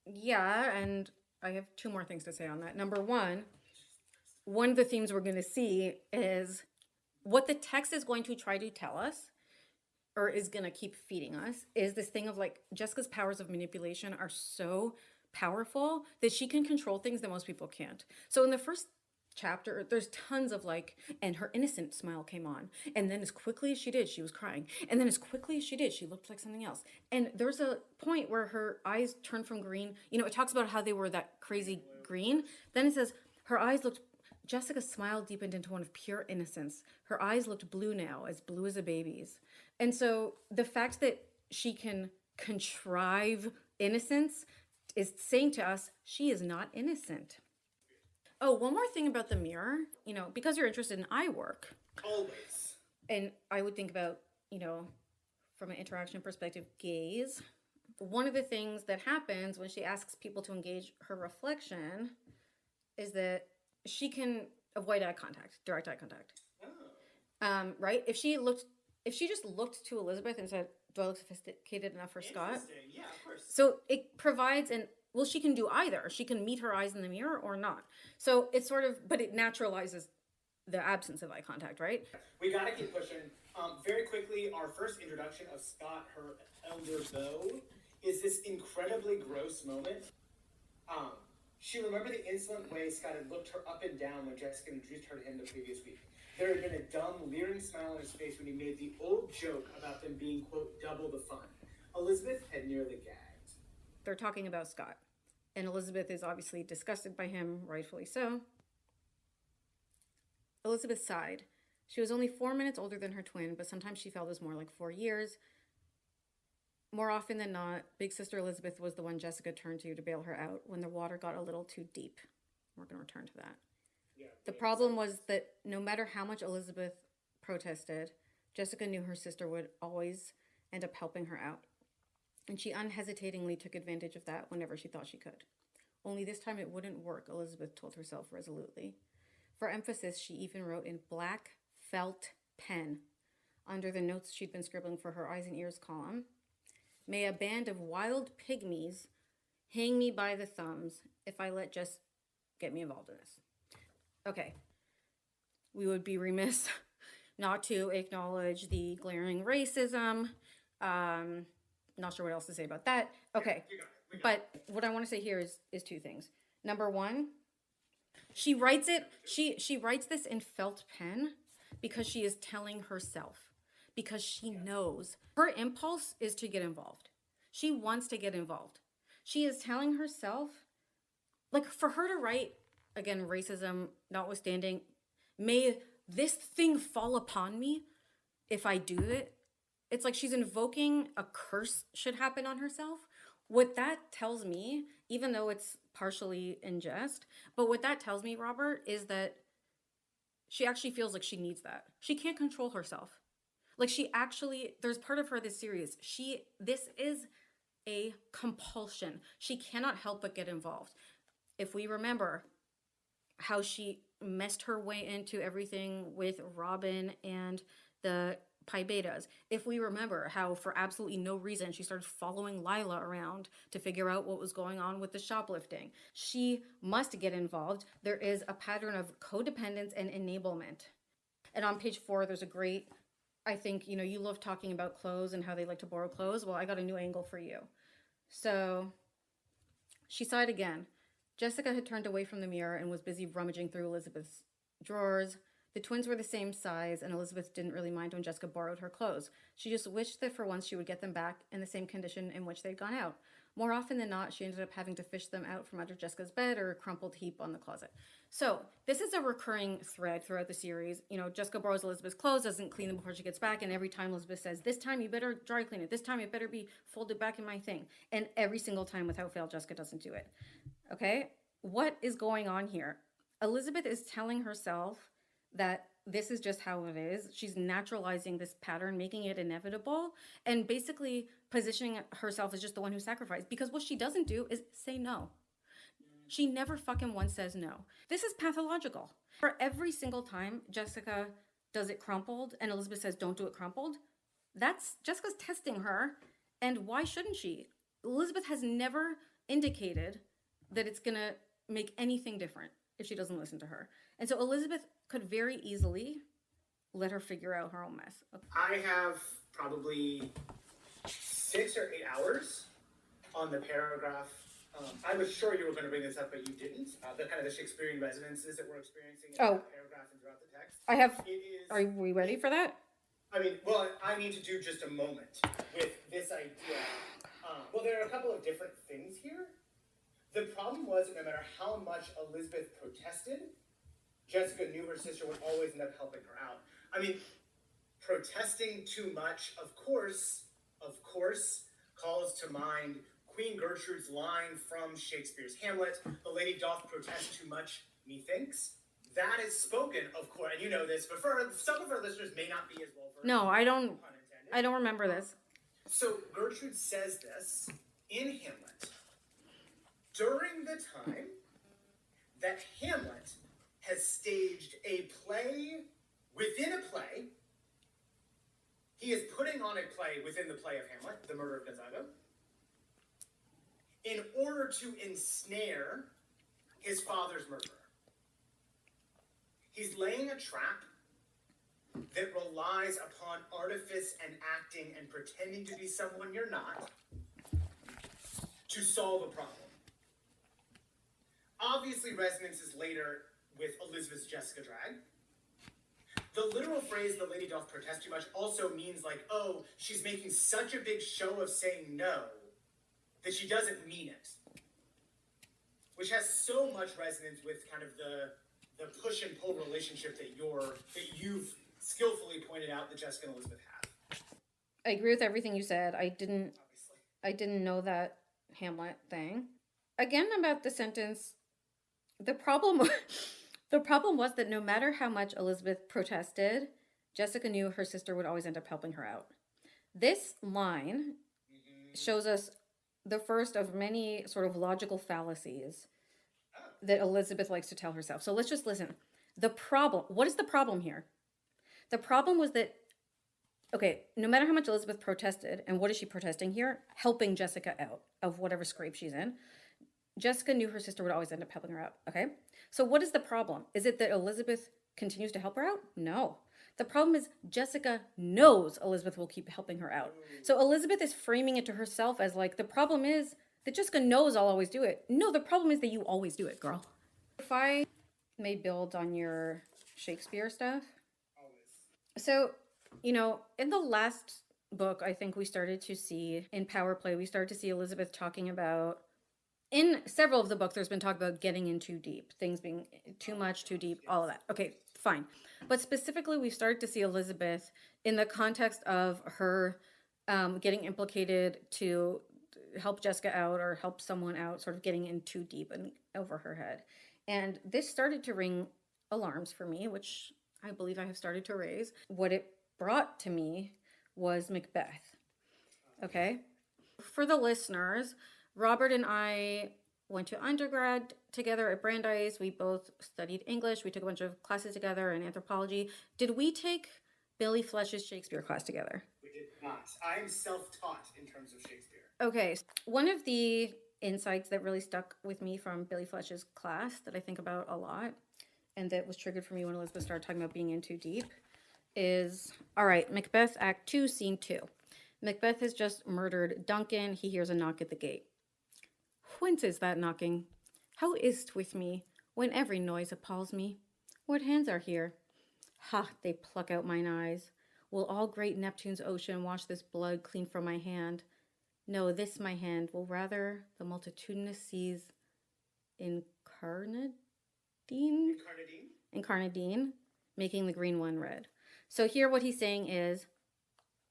Yeah, and I have 2 more things to say on that. Number one of the themes we're going to see is what the text is going to try to tell us, or is going to keep feeding us, is this thing of like Jessica's powers of manipulation are so powerful that she can control things that most people can't. So in the first chapter, there's tons of like, and her innocent smile came on. And then as quickly as she did, she was crying. And then as quickly as she did, she looked like something else. And there's a point where her eyes turned from green. It talks about how they were that crazy green. Then it says her eyes looked Jessica's smile deepened into one of pure innocence. Her eyes looked blue now, as blue as a baby's. And so the fact that she can contrive innocence is saying to us she is not innocent. Oh, one more thing about the mirror. Because you're interested in eye work, Always. and I would think about, from an interaction perspective, gaze. One of the things that happens when she asks people to engage her reflection is that she can avoid eye contact, direct eye contact. Oh. Right? If she just looked to Elizabeth and said, "Do I look sophisticated enough for Scott?" Interesting. Yeah, of course. So it provides she can do either. She can meet her eyes in the mirror or not. So it's sort of, but it naturalizes the absence of eye contact, right? We gotta keep pushing. Very quickly, our first introduction of Scott, her elder beau, is this incredibly gross moment. She remembered the insolent way Scott had looked her up and down when Jessica introduced her to him the previous week. There had been a dumb, leering smile on his face when he made the old joke about them being, quote, double the fun. Elizabeth had nearly gagged. They're talking about Scott, and Elizabeth is obviously disgusted by him, rightfully so. Elizabeth sighed. She was only 4 minutes older than her twin, but sometimes she felt it was more like 4 years. More often than not, big sister Elizabeth was the one Jessica turned to bail her out when the water got a little too deep. We're going to return to that. Yeah, The problem was that no matter how much Elizabeth protested, Jessica knew her sister would always end up helping her out. And she unhesitatingly took advantage of that whenever she thought she could. Only this time it wouldn't work, Elizabeth told herself resolutely. For emphasis, she even wrote in black felt pen under the notes she'd been scribbling for her eyes and ears column, "May a band of wild pygmies hang me by the thumbs if I let Jess get me involved in this." Okay, we would be remiss not to acknowledge the glaring racism. Not sure what else to say about that. Okay, but what I want to say here is two things. Number one, she writes she writes this in felt pen because she is telling herself, because she knows her impulse is to get involved. She wants to get involved. She is telling herself, like, for her to write, again, racism notwithstanding, "May this thing fall upon me if I do it." It's like she's invoking a curse should happen on herself. What that tells me, even though it's partially in jest, but what that tells me, Robert, is that she actually feels like she needs that. She can't control herself. Like, she actually, there's part of her this series. This is a compulsion. She cannot help but get involved. If we remember how she messed her way into everything with Robin and the Pi Betas, if we remember how for absolutely no reason she started following Lila around to figure out what was going on with the shoplifting, she must get involved. There is a pattern of codependence and enablement. And on page 4, there's a great, I think, you love talking about clothes and how they like to borrow clothes. Well, I got a new angle for you. So she sighed again. Jessica had turned away from the mirror and was busy rummaging through Elizabeth's drawers. The twins were the same size, and Elizabeth didn't really mind when Jessica borrowed her clothes. She just wished that for once she would get them back in the same condition in which they'd gone out. More often than not, she ended up having to fish them out from under Jessica's bed or a crumpled heap on the closet. So this is a recurring thread throughout the series. Jessica borrows Elizabeth's clothes, doesn't clean them before she gets back, and every time Elizabeth says, "This time you better dry clean it. This time it better be folded back in my thing." And every single time without fail, Jessica doesn't do it. Okay? What is going on here? Elizabeth is telling herself that this is just how it is. She's naturalizing this pattern, making it inevitable, and basically positioning herself as just the one who sacrificed. Because what she doesn't do is say no. She never fucking once says no. This is pathological. For every single time Jessica does it crumpled and Elizabeth says, "Don't do it crumpled," that's Jessica's testing her. And why shouldn't she? Elizabeth has never indicated that it's gonna make anything different if she doesn't listen to her. And so Elizabeth could very easily let her figure out her own mess. I have probably 6 or 8 hours on the paragraph. I was sure you were going to bring this up, but you didn't. The kind of the Shakespearean resonances that we're experiencing in the paragraph and throughout the text. I have. Are we ready for that? I need to do just a moment with this idea. Well, there are a couple of different things here. The problem was that no matter how much Elizabeth protested, Jessica knew her sister would always end up helping her out. I mean, protesting too much, of course, calls to mind Queen Gertrude's line from Shakespeare's Hamlet, "The lady doth protest too much, methinks." That is spoken, of course, and you know this, but for some of our listeners may not be as well versed. No, I don't. Pun intended. I don't remember this. So Gertrude says this in Hamlet during the time that Hamlet has staged a play within a play. He is putting on a play within the play of Hamlet, The Murder of Gonzaga, in order to ensnare his father's murderer. He's laying a trap that relies upon artifice and acting and pretending to be someone you're not to solve a problem. Obviously, resonances later with Elizabeth's Jessica drag. The literal phrase, "the lady doth protest too much," also means like, oh, she's making such a big show of saying no that she doesn't mean it. Which has so much resonance with kind of the push and pull relationship that you've skillfully pointed out that Jessica and Elizabeth have. I agree with everything you said. Obviously. I didn't know that Hamlet thing. Again, about the sentence, the problem was that no matter how much Elizabeth protested, Jessica knew her sister would always end up helping her out. This line shows us the first of many sort of logical fallacies that Elizabeth likes to tell herself. So let's just listen. What is the problem here? The problem was that, okay, no matter how much Elizabeth protested, and what is she protesting here? Helping Jessica out of whatever scrape she's in. Jessica knew her sister would always end up helping her out, okay? So what is the problem? Is it that Elizabeth continues to help her out? No. The problem is Jessica knows Elizabeth will keep helping her out. So Elizabeth is framing it to herself as like, the problem is that Jessica knows I'll always do it. No, the problem is that you always do it, girl. If I may build on your Shakespeare stuff. So, you know, in the last book, I think we started to see, in Power Play, we started to see Elizabeth talking about, in several of the books, there's been talk about getting in too deep, things being too much, too deep, all of that. Okay, fine. But specifically, we've started to see Elizabeth in the context of her getting implicated to help Jessica out or help someone out, sort of getting in too deep and over her head. And this started to ring alarms for me, which I believe I have started to raise. What it brought to me was Macbeth. Okay? For the listeners, Robert and I went to undergrad together at Brandeis. We both studied English. We took a bunch of classes together in anthropology. Did we take Billy Flesh's Shakespeare class together? We did not. I'm self-taught in terms of Shakespeare. Okay. One of the insights that really stuck with me from Billy Flesh's class that I think about a lot, and that was triggered for me when Elizabeth started talking about being in too deep, is, all right, Macbeth Act 2, Scene 2. Macbeth has just murdered Duncan. He hears a knock at the gate. Whence is that knocking? How is't with me, when every noise appalls me? What hands are here? Ha, they pluck out mine eyes. Will all great Neptune's ocean wash this blood clean from my hand? No, this my hand will rather the multitudinous seas incarnadine, making the green one red. So here what he's saying is,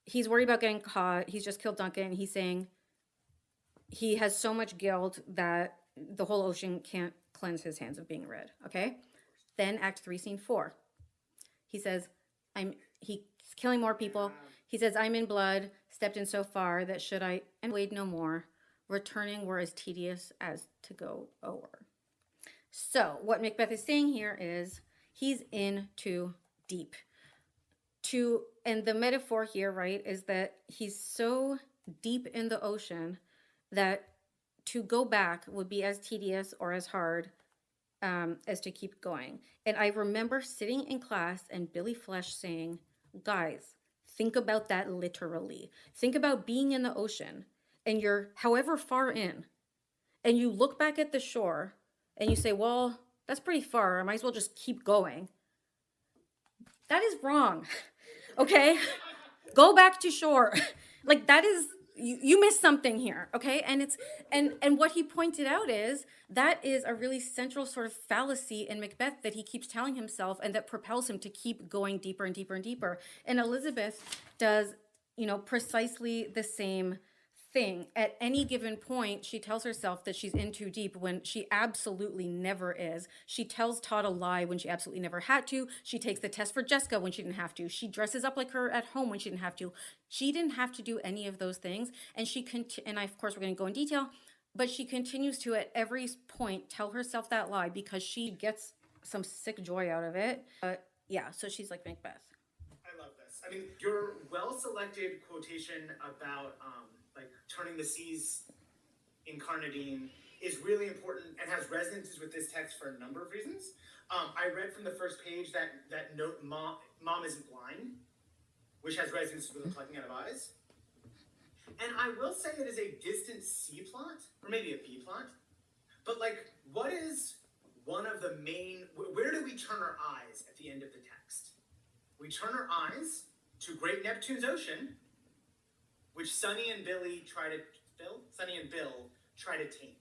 he's worried about getting caught. He's just killed Duncan. He's saying he has so much guilt that the whole ocean can't cleanse his hands of being red. Okay? Then Act 3, Scene 4. He says, he's killing more people. He says, I'm in blood, stepped in so far that should I and wade no more, returning were as tedious as to go o'er. So what Macbeth is saying here is he's in too deep. And the metaphor here, right, is that he's so deep in the ocean that to go back would be as tedious or as hard as to keep going. And I remember sitting in class and Billy Flesh saying, guys, think about that literally. Think about being in the ocean and you're however far in, and you look back at the shore and you say, well, that's pretty far. I might as well just keep going. That is wrong. Okay? Go back to shore. Like that is, you missed something here, okay? And it's and what he pointed out is that is a really central sort of fallacy in Macbeth that he keeps telling himself and that propels him to keep going deeper and deeper and deeper. And Elizabeth does, precisely the same thing. At any given point, she tells herself that she's in too deep when she absolutely never is. She tells Todd a lie when she absolutely never had to. She takes the test for Jessica when she didn't have to. She dresses up like her at home when she didn't have to. She didn't have to do any of those things. And of course, we're going to go in detail, but she continues to, at every point, tell herself that lie because she gets some sick joy out of it. Yeah, so she's like Macbeth. I love this. I mean, your well-selected quotation about like turning the seas incarnadine is really important and has resonances with this text for a number of reasons. I read from the first page that note, mom isn't blind, which has resonances with the plucking out of eyes. And I will say it is a distant C plot, or maybe a B plot. But like, what is one of the main, where do we turn our eyes at the end of the text? We turn our eyes to Great Neptune's Ocean, which Sonny and Bill try to tame.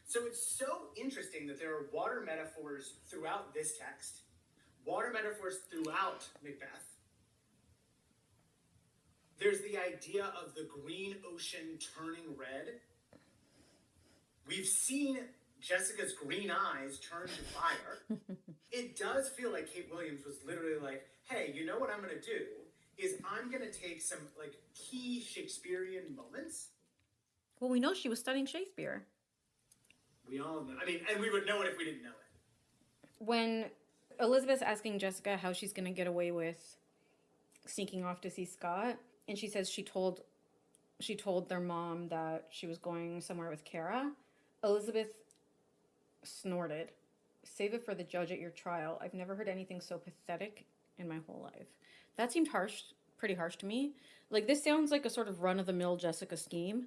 So it's so interesting that there are water metaphors throughout this text, water metaphors throughout Macbeth. There's the idea of the green ocean turning red. We've seen Jessica's green eyes turn to fire. It does feel like Kate Williams was literally like, hey, you know what I'm going to do is I'm going to take some like key Shakespearean moments. Well, we know she was studying Shakespeare. We all know. I mean, and we would know it if we didn't know it. When Elizabeth's asking Jessica how she's going to get away with sneaking off to see Scott, and she says she told their mom that she was going somewhere with Kara, Elizabeth snorted. Save it for the judge at your trial. I've never heard anything so pathetic in my whole life. That seemed pretty harsh to me. Like, this sounds like a sort of run-of-the-mill Jessica scheme,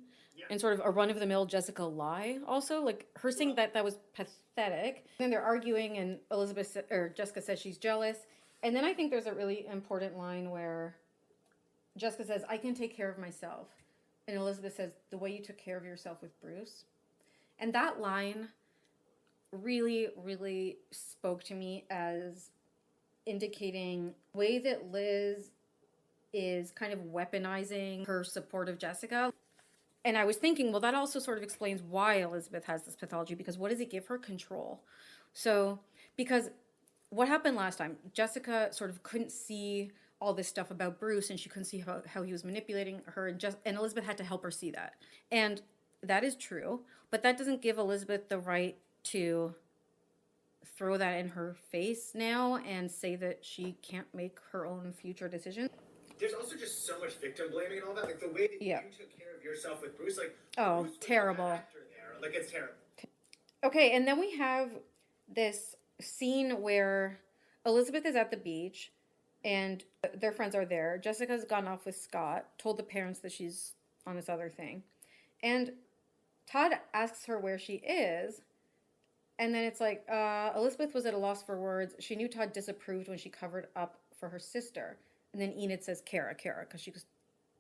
and sort of a run-of-the-mill Jessica lie also. Like, her saying that was pathetic. Then they're arguing, and Jessica says she's jealous. And then I think there's a really important line where Jessica says, I can take care of myself. And Elizabeth says, the way you took care of yourself with Bruce. And that line really, really spoke to me as indicating the way that Liz is kind of weaponizing her support of Jessica. And I was thinking, well, that also sort of explains why Elizabeth has this pathology, because what does it give her? Control. So, because what happened last time, Jessica sort of couldn't see all this stuff about Bruce, and she couldn't see how he was manipulating her, and Elizabeth had to help her see that. And that is true, but that doesn't give Elizabeth the right to throw that in her face now and say that she can't make her own future decisions. There's also just so much victim blaming and all that. Like, the way that you took care of yourself with Bruce, like, oh, Bruce was terrible. the actor there. Like, it's terrible. Okay, and then we have this scene where Elizabeth is at the beach and their friends are there. Jessica's gone off with Scott, told the parents that she's on this other thing. And Todd asks her where she is. And then it's like, Elizabeth was at a loss for words. She knew Todd disapproved when she covered up for her sister. And then Enid says, Kara, because she could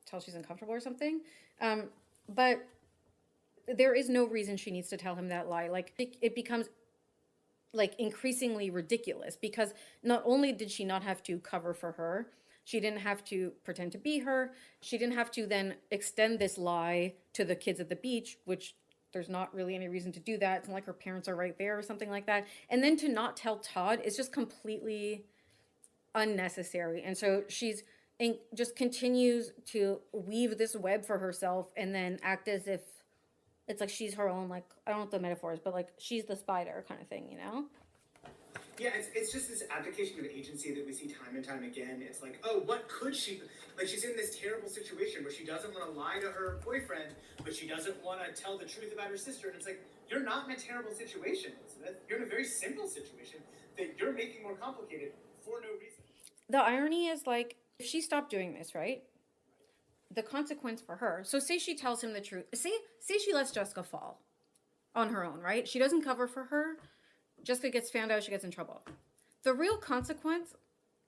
tell she's uncomfortable or something. But there is no reason she needs to tell him that lie. Like, it becomes like increasingly ridiculous, because not only did she not have to cover for her, she didn't have to pretend to be her. She didn't have to then extend this lie to the kids at the beach, which there's not really any reason to do that. It's not like her parents are right there or something like that. And then to not tell Todd is just completely unnecessary. And so she's just continues to weave this web for herself and then act as if it's like she's her own, like, I don't know what the metaphor is, but like she's the spider kind of thing, you know? Yeah, it's just this abdication of agency that we see time and time again. It's like, oh, what could she... Like, she's in this terrible situation where she doesn't want to lie to her boyfriend, but she doesn't want to tell the truth about her sister. And it's like, you're not in a terrible situation, Elizabeth. You're in a very simple situation that you're making more complicated for no reason. The irony is, like, if she stopped doing this, right? The consequence for her... So say she tells him the truth. Say she lets Jessica fall on her own, right? She doesn't cover for her. Jessica gets found out, she gets in trouble. The real consequence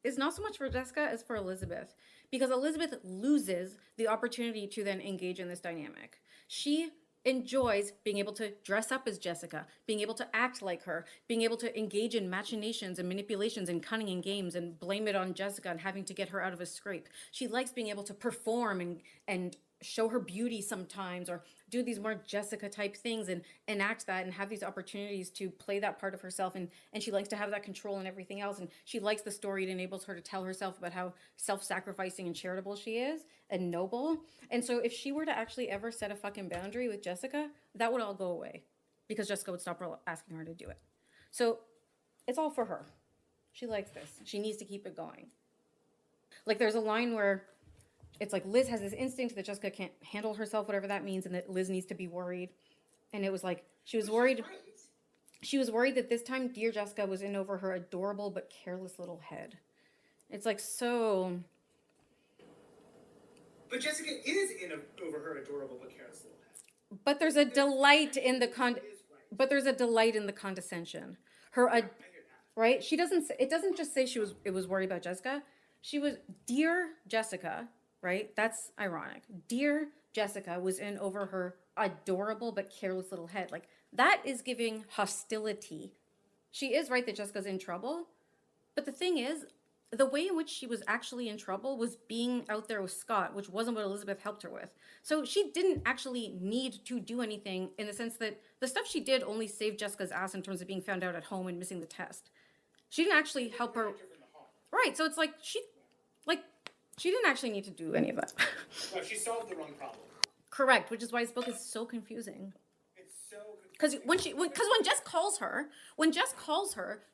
is not so much for Jessica as for Elizabeth, because Elizabeth loses the opportunity to then engage in this dynamic. She enjoys being able to dress up as Jessica, being able to act like her, being able to engage in machinations and manipulations and cunning and games and blame it on Jessica and having to get her out of a scrape. She likes being able to perform and show her beauty sometimes, or do these more Jessica type things and enact that and have these opportunities to play that part of herself. And she likes to have that control and everything else. And she likes the story. It enables her to tell herself about how self-sacrificing and charitable she is and noble. And so if she were to actually ever set a fucking boundary with Jessica, that would all go away because Jessica would stop asking her to do it. So it's all for her. She likes this. She needs to keep it going. Like there's a line where it's like Liz has this instinct that Jessica can't handle herself, whatever that means, and that Liz needs to be worried. And it was like she was worried. She was worried that this time dear Jessica was in over her adorable but careless little head. It's like so. But Jessica is in over her adorable but careless little head. But there's a delight in the But there's a delight in the condescension. Right? She doesn't. It doesn't just say it was worried about Jessica. She was dear Jessica. Right? That's ironic. Dear Jessica was in over her adorable but careless little head. Like, that is giving hostility. She is right that Jessica's in trouble. But the thing is, the way in which she was actually in trouble was being out there with Scott, which wasn't what Elizabeth helped her with. So she didn't actually need to do anything in the sense that the stuff she did only saved Jessica's ass in terms of being found out at home and missing the test. She didn't actually help her. Right, so it's like she didn't actually need to do any of that. No, she solved the wrong problem. Correct, which is why this book is so confusing. It's so Because when Jess calls her,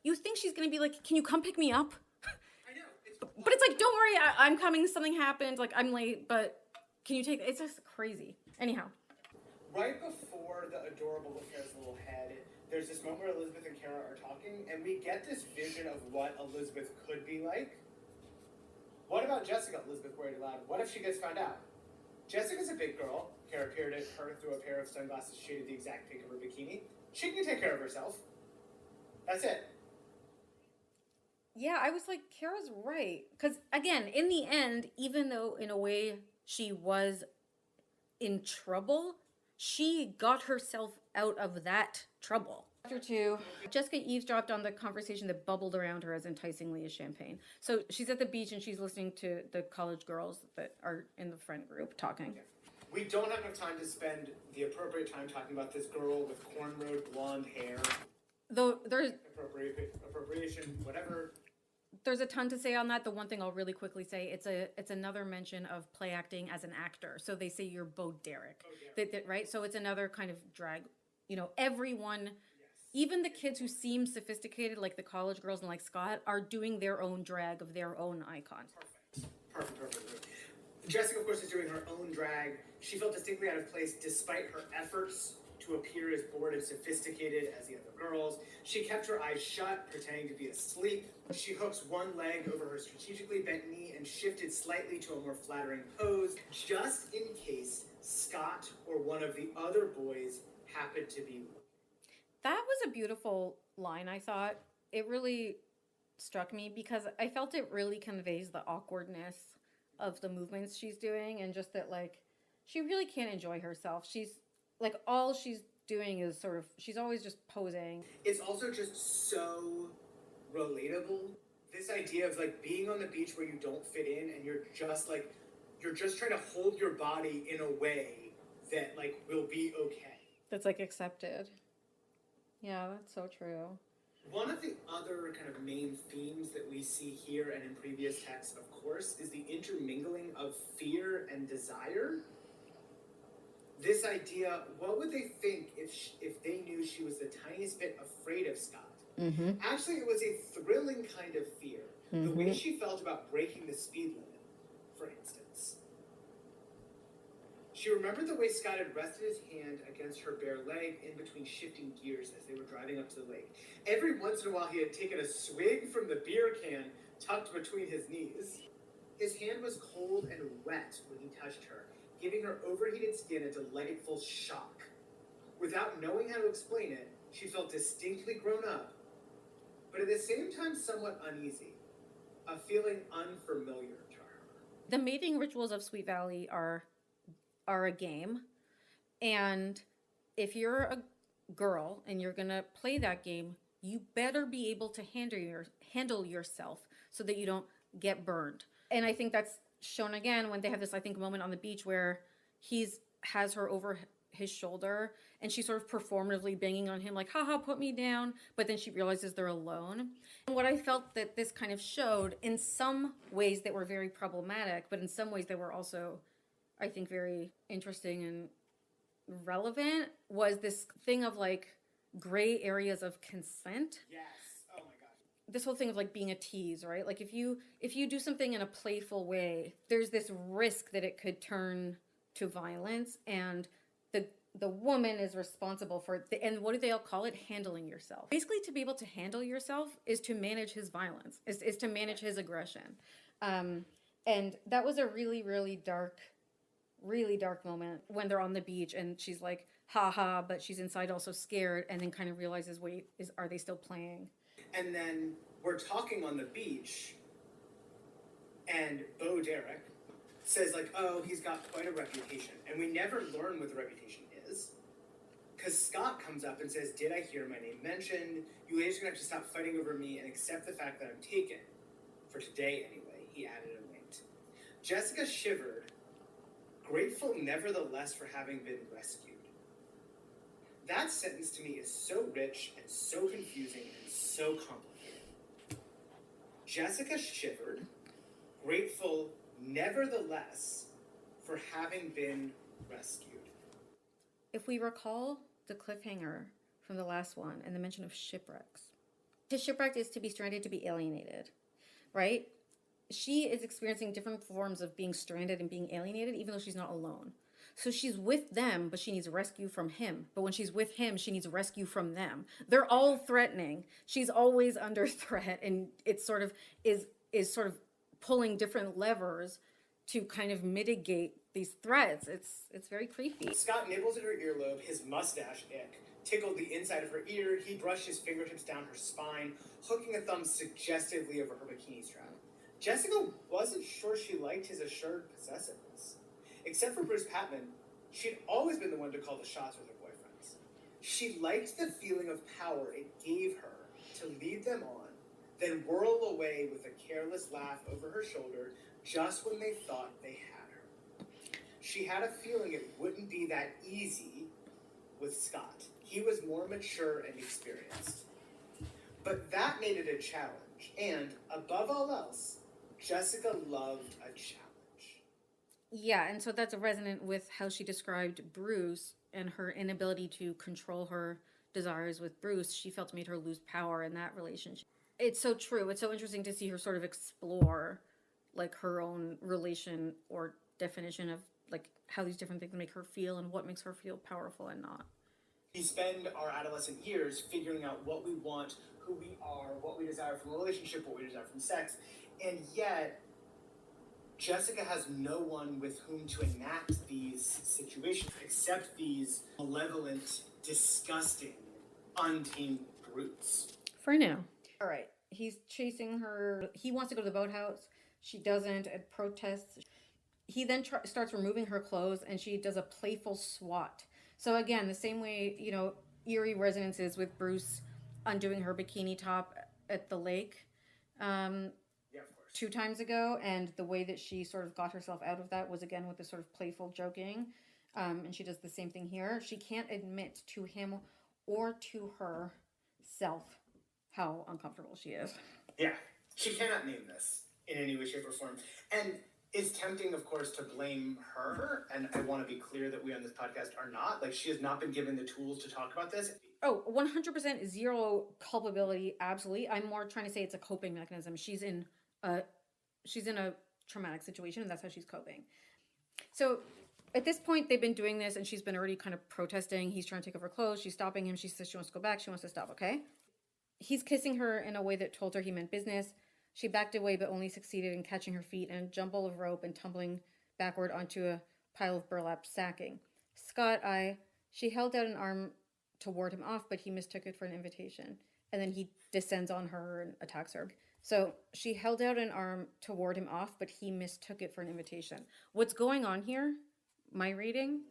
you think she's gonna be like, "Can you come pick me up?" I know. But it's like, "Don't worry, I'm coming. Something happened. Like I'm late, but can you take?" It's just crazy. Anyhow. Right before the adorable but careless little head, there's this moment where Elizabeth and Kara are talking, and we get this vision of what Elizabeth could be like. What about Jessica? Elizabeth worried aloud. What if she gets found out? Jessica's a big girl. Kara peered at her through a pair of sunglasses shaded the exact pink of her bikini. She can take care of herself. That's it. Yeah, I was like, Kara's right. Because again, in the end, even though in a way she was in trouble, she got herself out of that trouble. Chapter 2, Jessica eavesdropped on the conversation that bubbled around her as enticingly as champagne. So she's at the beach and she's listening to the college girls that are in the friend group talking. Okay. We don't have enough time to spend the appropriate time talking about this girl with cornrowed blonde hair. Though there's appropriation, whatever. There's a ton to say on that. The one thing I'll really quickly say, it's another mention of play acting as an actor. So they say you're Bo Derek. Right? So it's another kind of drag. You know, everyone, even the kids who seem sophisticated, like the college girls and like Scott, are doing their own drag of their own icons. Perfect. Jessica, of course, is doing her own drag. She felt distinctly out of place despite her efforts to appear as bored and sophisticated as the other girls. She kept her eyes shut, pretending to be asleep. She hooks one leg over her strategically bent knee and shifted slightly to a more flattering pose, just in case Scott or one of the other boys happened to be. That was a beautiful line, I thought. It really struck me because I felt it really conveys the awkwardness of the movements she's doing and just that, like, she really can't enjoy herself. She's, like, all she's doing is sort of, she's always just posing. It's also just so relatable. This idea of, like, being on the beach where you don't fit in and you're just trying to hold your body in a way that, like, will be okay. That's, like, accepted. Yeah, that's so true. One of the other kind of main themes that we see here and in previous texts, of course, is the intermingling of fear and desire. This idea, what would they think if they knew she was the tiniest bit afraid of Scott? Mm-hmm. Actually, it was a thrilling kind of fear. Mm-hmm. The way she felt about breaking the speed limit, for instance. She remembered the way Scott had rested his hand against her bare leg in between shifting gears as they were driving up to the lake. Every once in a while, he had taken a swig from the beer can tucked between his knees. His hand was cold and wet when he touched her, giving her overheated skin a delightful shock. Without knowing how to explain it, she felt distinctly grown up, but at the same time somewhat uneasy. a feeling unfamiliar to her. The mating rituals of Sweet Valley are a game, and if you're a girl and you're gonna play that game, you better be able to handle yourself so that you don't get burned. And I think that's shown again when they have this, I think, moment on the beach where he's has her over his shoulder and she's sort of performatively banging on him like, haha, put me down, but then she realizes they're alone. And what I felt that this kind of showed, in some ways that were very problematic, but in some ways that were also, I think, very interesting and relevant, was this thing of like gray areas of consent. Yes. Oh my gosh. This whole thing of like being a tease, right? Like if you do something in a playful way, there's this risk that it could turn to violence, and the woman is responsible for it. And what do they all call it? Handling yourself. Basically, to be able to handle yourself is to manage his violence, is to manage his aggression. And that was a really, really dark moment when they're on the beach and she's like, haha, but she's inside also scared, and then kind of realizes, wait, are they still playing? And then we're talking on the beach, and Bo Derek says like, oh, he's got quite a reputation. And we never learn what the reputation is. Because Scott comes up and says, did I hear my name mentioned? You ladies are going to have to stop fighting over me and accept the fact that I'm taken. For today, anyway, he added and winked. Jessica shivered, grateful nevertheless for having been rescued. That sentence to me is so rich and so confusing and so complicated. Jessica shivered, grateful nevertheless for having been rescued. If we recall the cliffhanger from the last one and the mention of shipwrecks, to shipwreck is to be stranded, to be alienated, right? She is experiencing different forms of being stranded and being alienated, even though she's not alone. So she's with them, but she needs rescue from him. But when she's with him, she needs rescue from them. They're all threatening. She's always under threat, and it sort of is sort of pulling different levers to kind of mitigate these threats. It's very creepy. Scott nibbles at her earlobe, his mustache ick, tickled the inside of her ear. He brushed his fingertips down her spine, hooking a thumb suggestively over her bikini strap. Jessica wasn't sure she liked his assured possessiveness. Except for Bruce Patman, she'd always been the one to call the shots with her boyfriends. She liked the feeling of power it gave her to lead them on, then whirl away with a careless laugh over her shoulder just when they thought they had her. She had a feeling it wouldn't be that easy with Scott. He was more mature and experienced. But that made it a challenge, and above all else, Jessica loved a challenge. Yeah, and so that's resonant with how she described Bruce and her inability to control her desires with Bruce. She felt made her lose power in that relationship. It's so true. It's so interesting to see her sort of explore like her own relation or definition of like how these different things make her feel and what makes her feel powerful and not. We spend our adolescent years figuring out what we want, who we are, what we desire from a relationship, what we desire from sex, and yet Jessica has no one with whom to enact these situations except these malevolent, disgusting, untamed brutes. For now. All right. He's chasing her. He wants to go to the boathouse. She doesn't. At protests. He then starts removing her clothes, and she does a playful swat. So again, the same way, eerie resonances with Bruce undoing her bikini top at the lake. Yeah, of course. 2 times ago, and the way that she sort of got herself out of that was again with this sort of playful joking, and she does the same thing here. She can't admit to him or to herself how uncomfortable she is. Yeah, she cannot name this in any way, shape, or form. And it's tempting, of course, to blame her, and I want to be clear that we on this podcast are not. Like, she has not been given the tools to talk about this. Oh, 100% zero culpability, absolutely. I'm more trying to say it's a coping mechanism. She's in a traumatic situation, and that's how she's coping. So at this point, they've been doing this, and she's been already kind of protesting. He's trying to take off her clothes. She's stopping him. She says she wants to go back. She wants to stop, okay? He's kissing her in a way that told her he meant business. She backed away, but only succeeded in catching her feet in a jumble of rope and tumbling backward onto a pile of burlap sacking. Scott, she held out an arm to ward him off, but he mistook it for an invitation. And then he descends on her and attacks her. So she held out an arm to ward him off, but he mistook it for an invitation. What's going on here, my reading,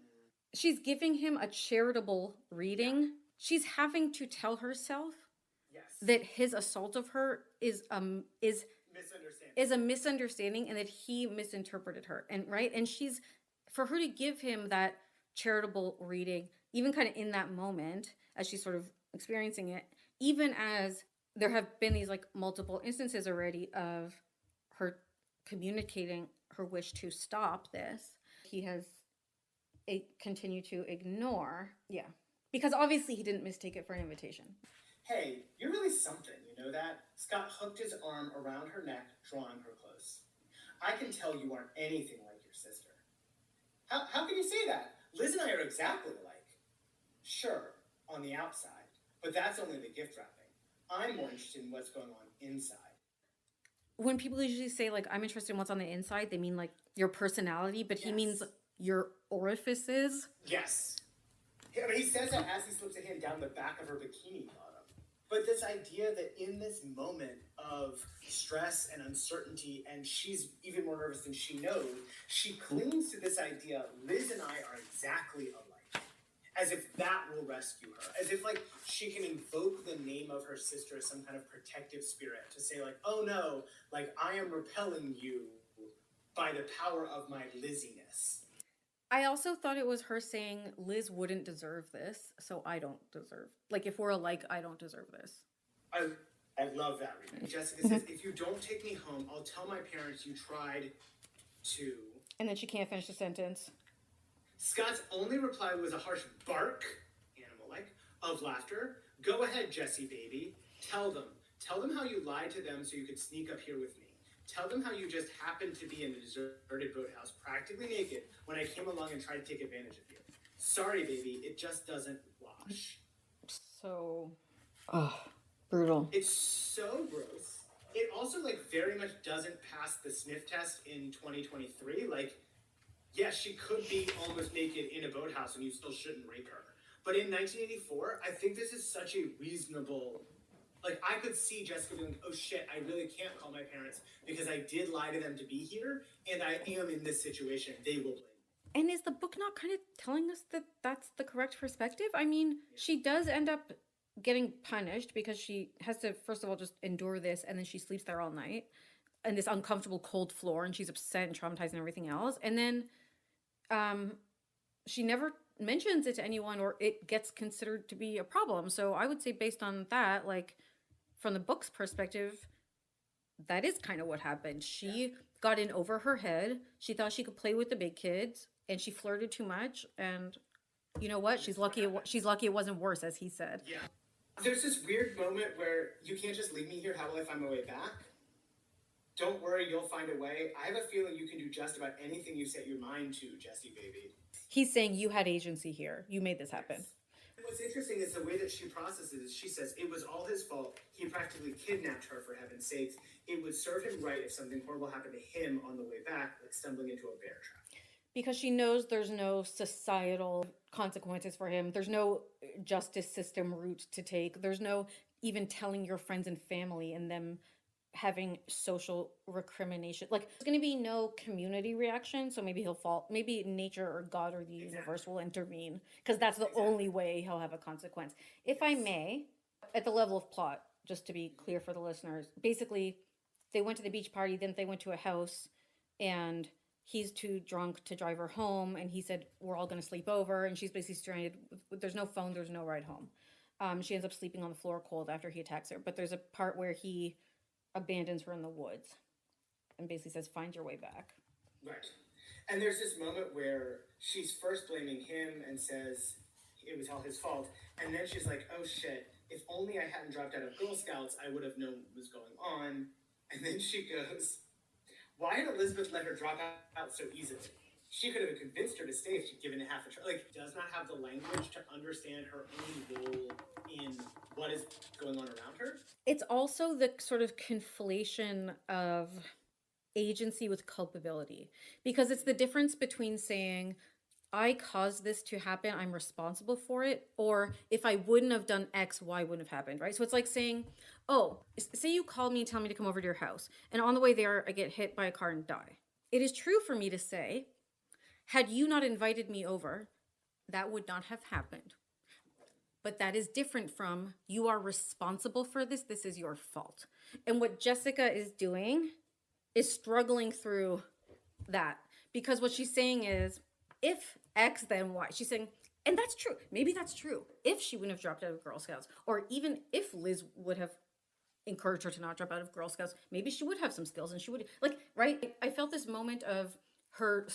she's giving him a charitable reading. Yeah. She's having to tell herself that his assault of her is a misunderstanding and that he misinterpreted her. And right? And she's, for her to give him that charitable reading, even kind of in that moment as she's sort of experiencing it, even as there have been these like multiple instances already of her communicating her wish to stop this, he has continued to ignore. Yeah. Because obviously he didn't mistake it for an invitation. Hey, you're really something, you know that? Scott hooked his arm around her neck, drawing her close. I can tell you aren't anything like your sister. How can you say that? Liz and I are exactly alike. Sure, on the outside, but that's only the gift wrapping. I'm more interested in what's going on inside. When people usually say, like, I'm interested in what's on the inside, they mean, like, your personality, but he means your orifices. Yes. I mean, he says that as he slips a hand down the back of her bikini bottom. But this idea that in this moment of stress and uncertainty, and she's even more nervous than she knows, she clings to this idea, Liz and I are exactly alike. As if that will rescue her. As if, like, she can invoke the name of her sister as some kind of protective spirit to say, like, oh no, like, I am repelling you by the power of my Lizziness. I also thought it was her saying Liz wouldn't deserve this, so I don't deserve. Like, if we're alike, I don't deserve this. I love that reading. Jessica says, if you don't take me home, I'll tell my parents you tried to... And then she can't finish the sentence. Scott's only reply was a harsh bark, animal-like, of laughter. Go ahead, Jessie baby. Tell them. Tell them how you lied to them so you could sneak up here with me. Tell them how you just happened to be in the deserted boathouse, practically naked, when I came along and tried to take advantage of you. Sorry, baby, it just doesn't wash. So, brutal. It's so gross. It also, like, very much doesn't pass the sniff test in 2023. Like, yes, she could be almost naked in a boathouse and you still shouldn't rape her. But in 1984, I think this is such a reasonable... Like, I could see Jessica being like, oh shit, I really can't call my parents because I did lie to them to be here, and I am in this situation. They will blame me. And is the book not kind of telling us that that's the correct perspective? I mean, she does end up getting punished because she has to, first of all, just endure this, and then she sleeps there all night on this uncomfortable cold floor, and she's upset and traumatized and everything else. And then she never mentions it to anyone, or it gets considered to be a problem. So I would say based on that, like, from the book's perspective, that is kind of what happened. She got in over her head. She thought she could play with the big kids, and she flirted too much. And you know what? She's lucky. She's lucky it wasn't worse, as he said. Yeah. There's this weird moment where you can't just leave me here. How will I find my way back? Don't worry, you'll find a way. I have a feeling you can do just about anything you set your mind to, Jessie baby. He's saying you had agency here. You made this happen. Yes. What's interesting is the way that she processes it. She says, it was all his fault. He practically kidnapped her, for heaven's sakes. It would serve him right if something horrible happened to him on the way back, like stumbling into a bear trap. Because she knows there's no societal consequences for him. There's no justice system route to take. There's no even telling your friends and family and them having social recrimination. Like, there's going to be no community reaction, so maybe he'll fall. Maybe nature or God or the universe will intervene, because that's the only way he'll have a consequence. If I may, at the level of plot, just to be clear for the listeners, basically, they went to the beach party, then they went to a house, and he's too drunk to drive her home, and he said, we're all going to sleep over, and she's basically stranded. There's no phone, there's no ride home. She ends up sleeping on the floor cold after he attacks her, but there's a part where he abandons her in the woods and basically says, find your way back. Right. And there's this moment where she's first blaming him and says it was all his fault. And then she's like, oh shit, if only I hadn't dropped out of Girl Scouts, I would have known what was going on. And then she goes, why had Elizabeth let her drop out so easily? She could have convinced her to stay if she'd given it half a try. Like, does not have the language to understand her own role in what is going on around her. It's also the sort of conflation of agency with culpability, because it's the difference between saying, I caused this to happen, I'm responsible for it, or if I wouldn't have done X, Y wouldn't have happened, right? So it's like saying, oh, say you call me and tell me to come over to your house, and on the way there, I get hit by a car and die. It is true for me to say, had you not invited me over, that would not have happened. But that is different from, you are responsible for this, this is your fault. And what Jessica is doing is struggling through that, because what she's saying is, if X, then Y. She's saying, and that's true. Maybe that's true. If she wouldn't have dropped out of Girl Scouts, or even if Liz would have encouraged her to not drop out of Girl Scouts, maybe she would have some skills and she would, like, right? I felt this moment of her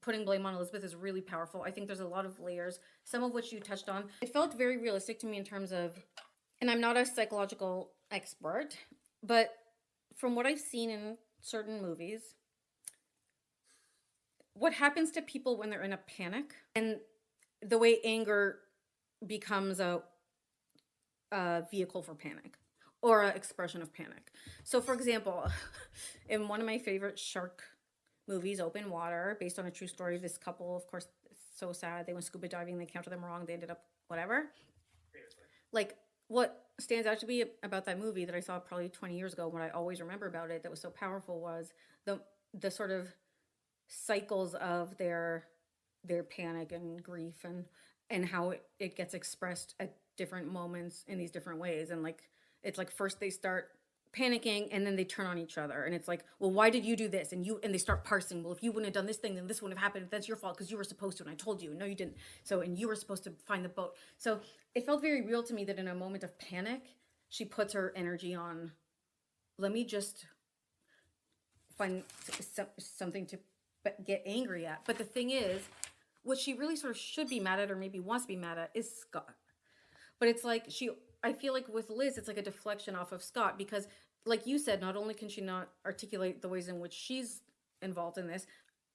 putting blame on Elizabeth is really powerful. I think there's a lot of layers, some of which you touched on. It felt very realistic to me in terms of, and I'm not a psychological expert, but from what I've seen in certain movies, what happens to people when they're in a panic, and the way anger becomes a vehicle for panic or an expression of panic. So, for example, in one of my favorite shark movies, Open Water, based on a true story, this couple, of course, it's so sad. They went scuba diving, they counted them wrong, they ended up whatever. Like, what stands out to me about that movie that I saw probably 20 years ago, what I always remember about it that was so powerful was the sort of cycles of their panic and grief, and how it gets expressed at different moments in these different ways. And like, it's like first they start panicking and then they turn on each other, and it's like, well, why did you do this? And they start parsing, well, if you wouldn't have done this thing, then this wouldn't have happened. That's your fault because you were supposed to, and I told you. No, you didn't. So, and you were supposed to find the boat. So it felt very real to me that in a moment of panic, she puts her energy on, let me just find something to get angry at. But the thing is, what she really sort of should be mad at, or maybe wants to be mad at, is Scott. But it's like I feel like with Liz, it's like a deflection off of Scott, because like you said, not only can she not articulate the ways in which she's involved in this,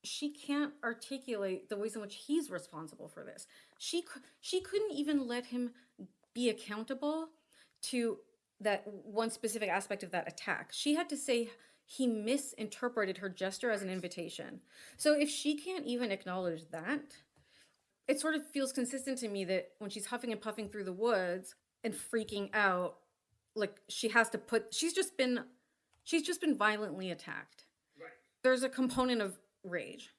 she can't articulate the ways in which he's responsible for this. She couldn't even let him be accountable to that one specific aspect of that attack. She had to say he misinterpreted her gesture as an invitation. So if she can't even acknowledge that, it sort of feels consistent to me that when she's huffing and puffing through the woods and freaking out, like she's just been violently attacked. Right. There's a component of rage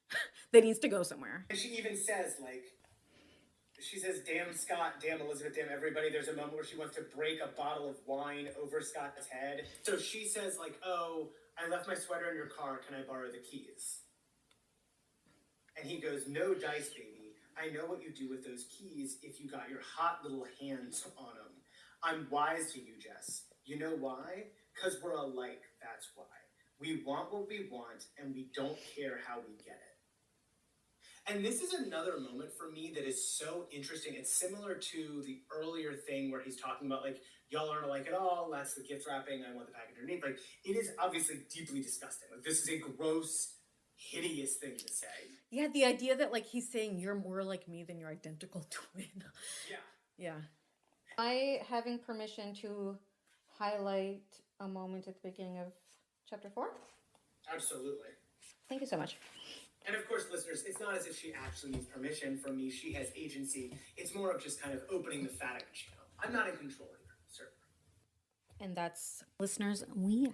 that needs to go somewhere. And she even says, like, she says, damn Scott, damn Elizabeth, damn everybody. There's a moment where she wants to break a bottle of wine over Scott's head. So she says, like, oh, I left my sweater in your car. Can I borrow the keys? And he goes, no dice, baby. I know what you do with those keys if you got your hot little hands on them. I'm wise to you, Jess. You know why? Because we're alike, that's why. We want what we want, and we don't care how we get it. And this is another moment for me that is so interesting. It's similar to the earlier thing where he's talking about, like, y'all aren't alike at all. That's the gift wrapping. I want the package underneath. Like, it is obviously deeply disgusting. Like, this is a gross, hideous thing to say. Yeah, the idea that, like, he's saying you're more like me than your identical twin. Yeah. Yeah. I having permission to highlight a moment at the beginning of chapter 4? Absolutely. Thank you so much. And of course, listeners, it's not as if she actually needs permission from me. She has agency. It's more of just kind of opening the Fatica channel. I'm not in control here, certainly. And that's, listeners,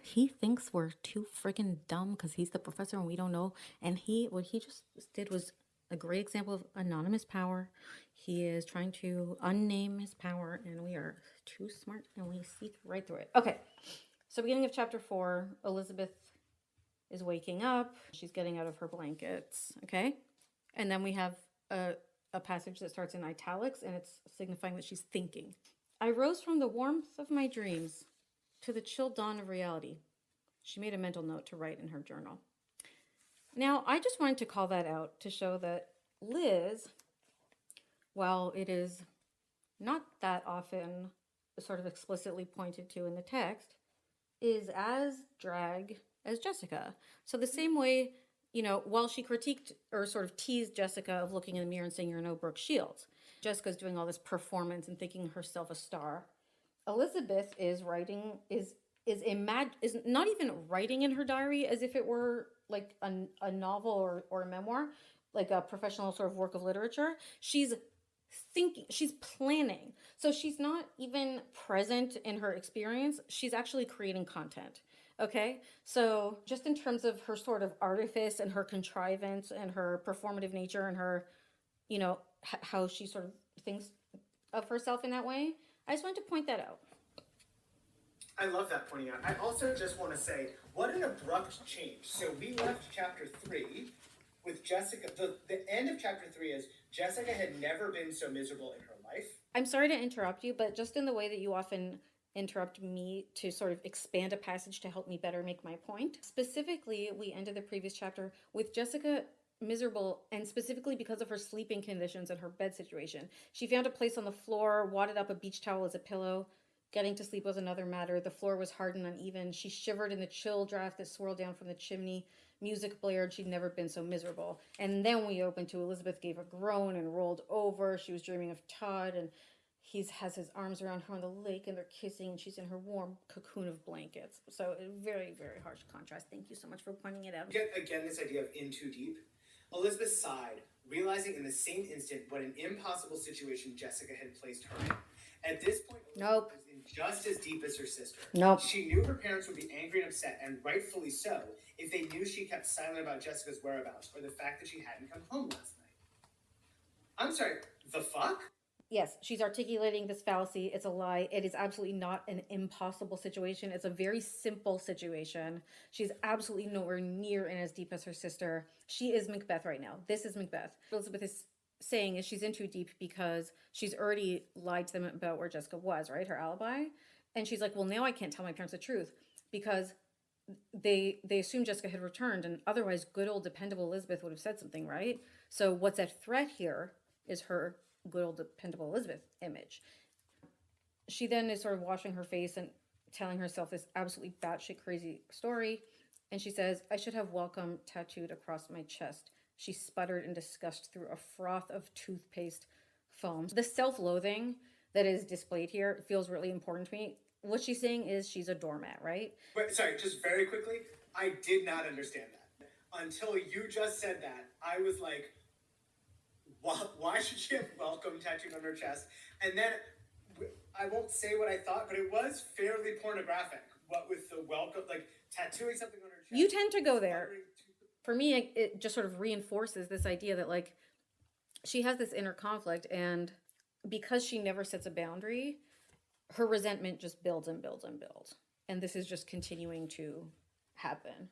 he thinks we're too friggin' dumb because he's the professor and we don't know. And what he just did was a great example of anonymous power. He is trying to unname his power, and we are too smart and we see right through it. Okay, so beginning of chapter 4, Elizabeth is waking up. She's getting out of her blankets, okay? And then we have a passage that starts in italics, and it's signifying that she's thinking. I rose from the warmth of my dreams to the chill dawn of reality. She made a mental note to write in her journal. Now, I just wanted to call that out to show that Liz, while it is not that often sort of explicitly pointed to in the text, is as drag as Jessica. So the same way, while she critiqued or sort of teased Jessica of looking in the mirror and saying you're no Brooke Shields, Jessica's doing all this performance and thinking herself a star. Elizabeth is writing, is not even writing in her diary as if it were like a novel or a memoir. like a professional sort of work of literature. She's thinking, she's planning. So she's not even present in her experience. She's actually creating content. Okay? So just in terms of her sort of artifice and her contrivance and her performative nature and her, you know, how she sort of thinks of herself in that way, I just wanted to point that out. I love that pointing out. I also just want to say, what an abrupt change. So we left chapter 3 with Jessica. The end of chapter 3 is Jessica had never been so miserable in her life. I'm sorry to interrupt you, but just in the way that you often interrupt me to sort of expand a passage to help me better make my point. Specifically, we ended the previous chapter with Jessica miserable, and specifically because of her sleeping conditions and her bed situation. She found a place on the floor, wadded up a beach towel as a pillow. Getting to sleep was another matter. The floor was hard and uneven. She shivered in the chill draft that swirled down from the chimney. Music blared. She'd never been so miserable. And then we opened to Elizabeth gave a groan and rolled over. She was dreaming of Todd, and he has his arms around her on the lake, and they're kissing, and she's in her warm cocoon of blankets. So very, very harsh contrast. Thank you so much for pointing it out. Get again this idea of in too deep. Elizabeth sighed, realizing in the same instant what an impossible situation Jessica had placed her in. At this point, Elizabeth was in just as deep as her sister. Nope. She knew her parents would be angry and upset, and rightfully so, if they knew she kept silent about Jessica's whereabouts or the fact that she hadn't come home last night. I'm sorry, the fuck? Yes, she's articulating this fallacy. It's a lie. It is absolutely not an impossible situation. It's a very simple situation. She's absolutely nowhere near and as deep as her sister. She is Macbeth right now. This is Macbeth. Elizabeth is saying is she's in too deep because she's already lied to them about where Jessica was, right? Her alibi. And she's like, well, now I can't tell my parents the truth because they assumed Jessica had returned, and otherwise good old dependable Elizabeth would have said something, right? So what's at threat here is her good old dependable Elizabeth image. She then is sort of washing her face and telling herself this absolutely batshit crazy story. And she says, I should have welcome tattooed across my chest. She sputtered in disgust through a froth of toothpaste foam. The self-loathing that is displayed here feels really important to me. What she's saying is she's a doormat, right? Wait, sorry, just very quickly, I did not understand that. Until you just said that, I was like, why should she have welcome tattooed on her chest? And then, I won't say what I thought, but it was fairly pornographic. What with the welcome, like tattooing something on her chest. You tend to go there. For me, it just sort of reinforces this idea that, like, she has this inner conflict, and because she never sets a boundary, her resentment just builds and builds and builds. And this is just continuing to happen.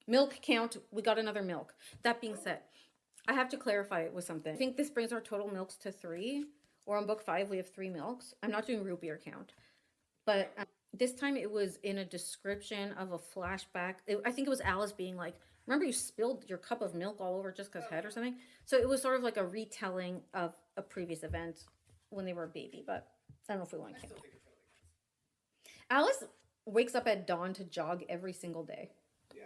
Milk count, we got another milk. That being said, I have to clarify it with something. I think this brings our total milks to 3, or on book 5, we have 3 milks. I'm not doing root beer count, but this time it was in a description of a flashback. I think it was Alice being like, remember you spilled your cup of milk all over Jessica's head or something? So it was sort of like a retelling of a previous event when they were a baby, but I don't know if we want to count. Alice wakes up at dawn to jog every single day. Yeah,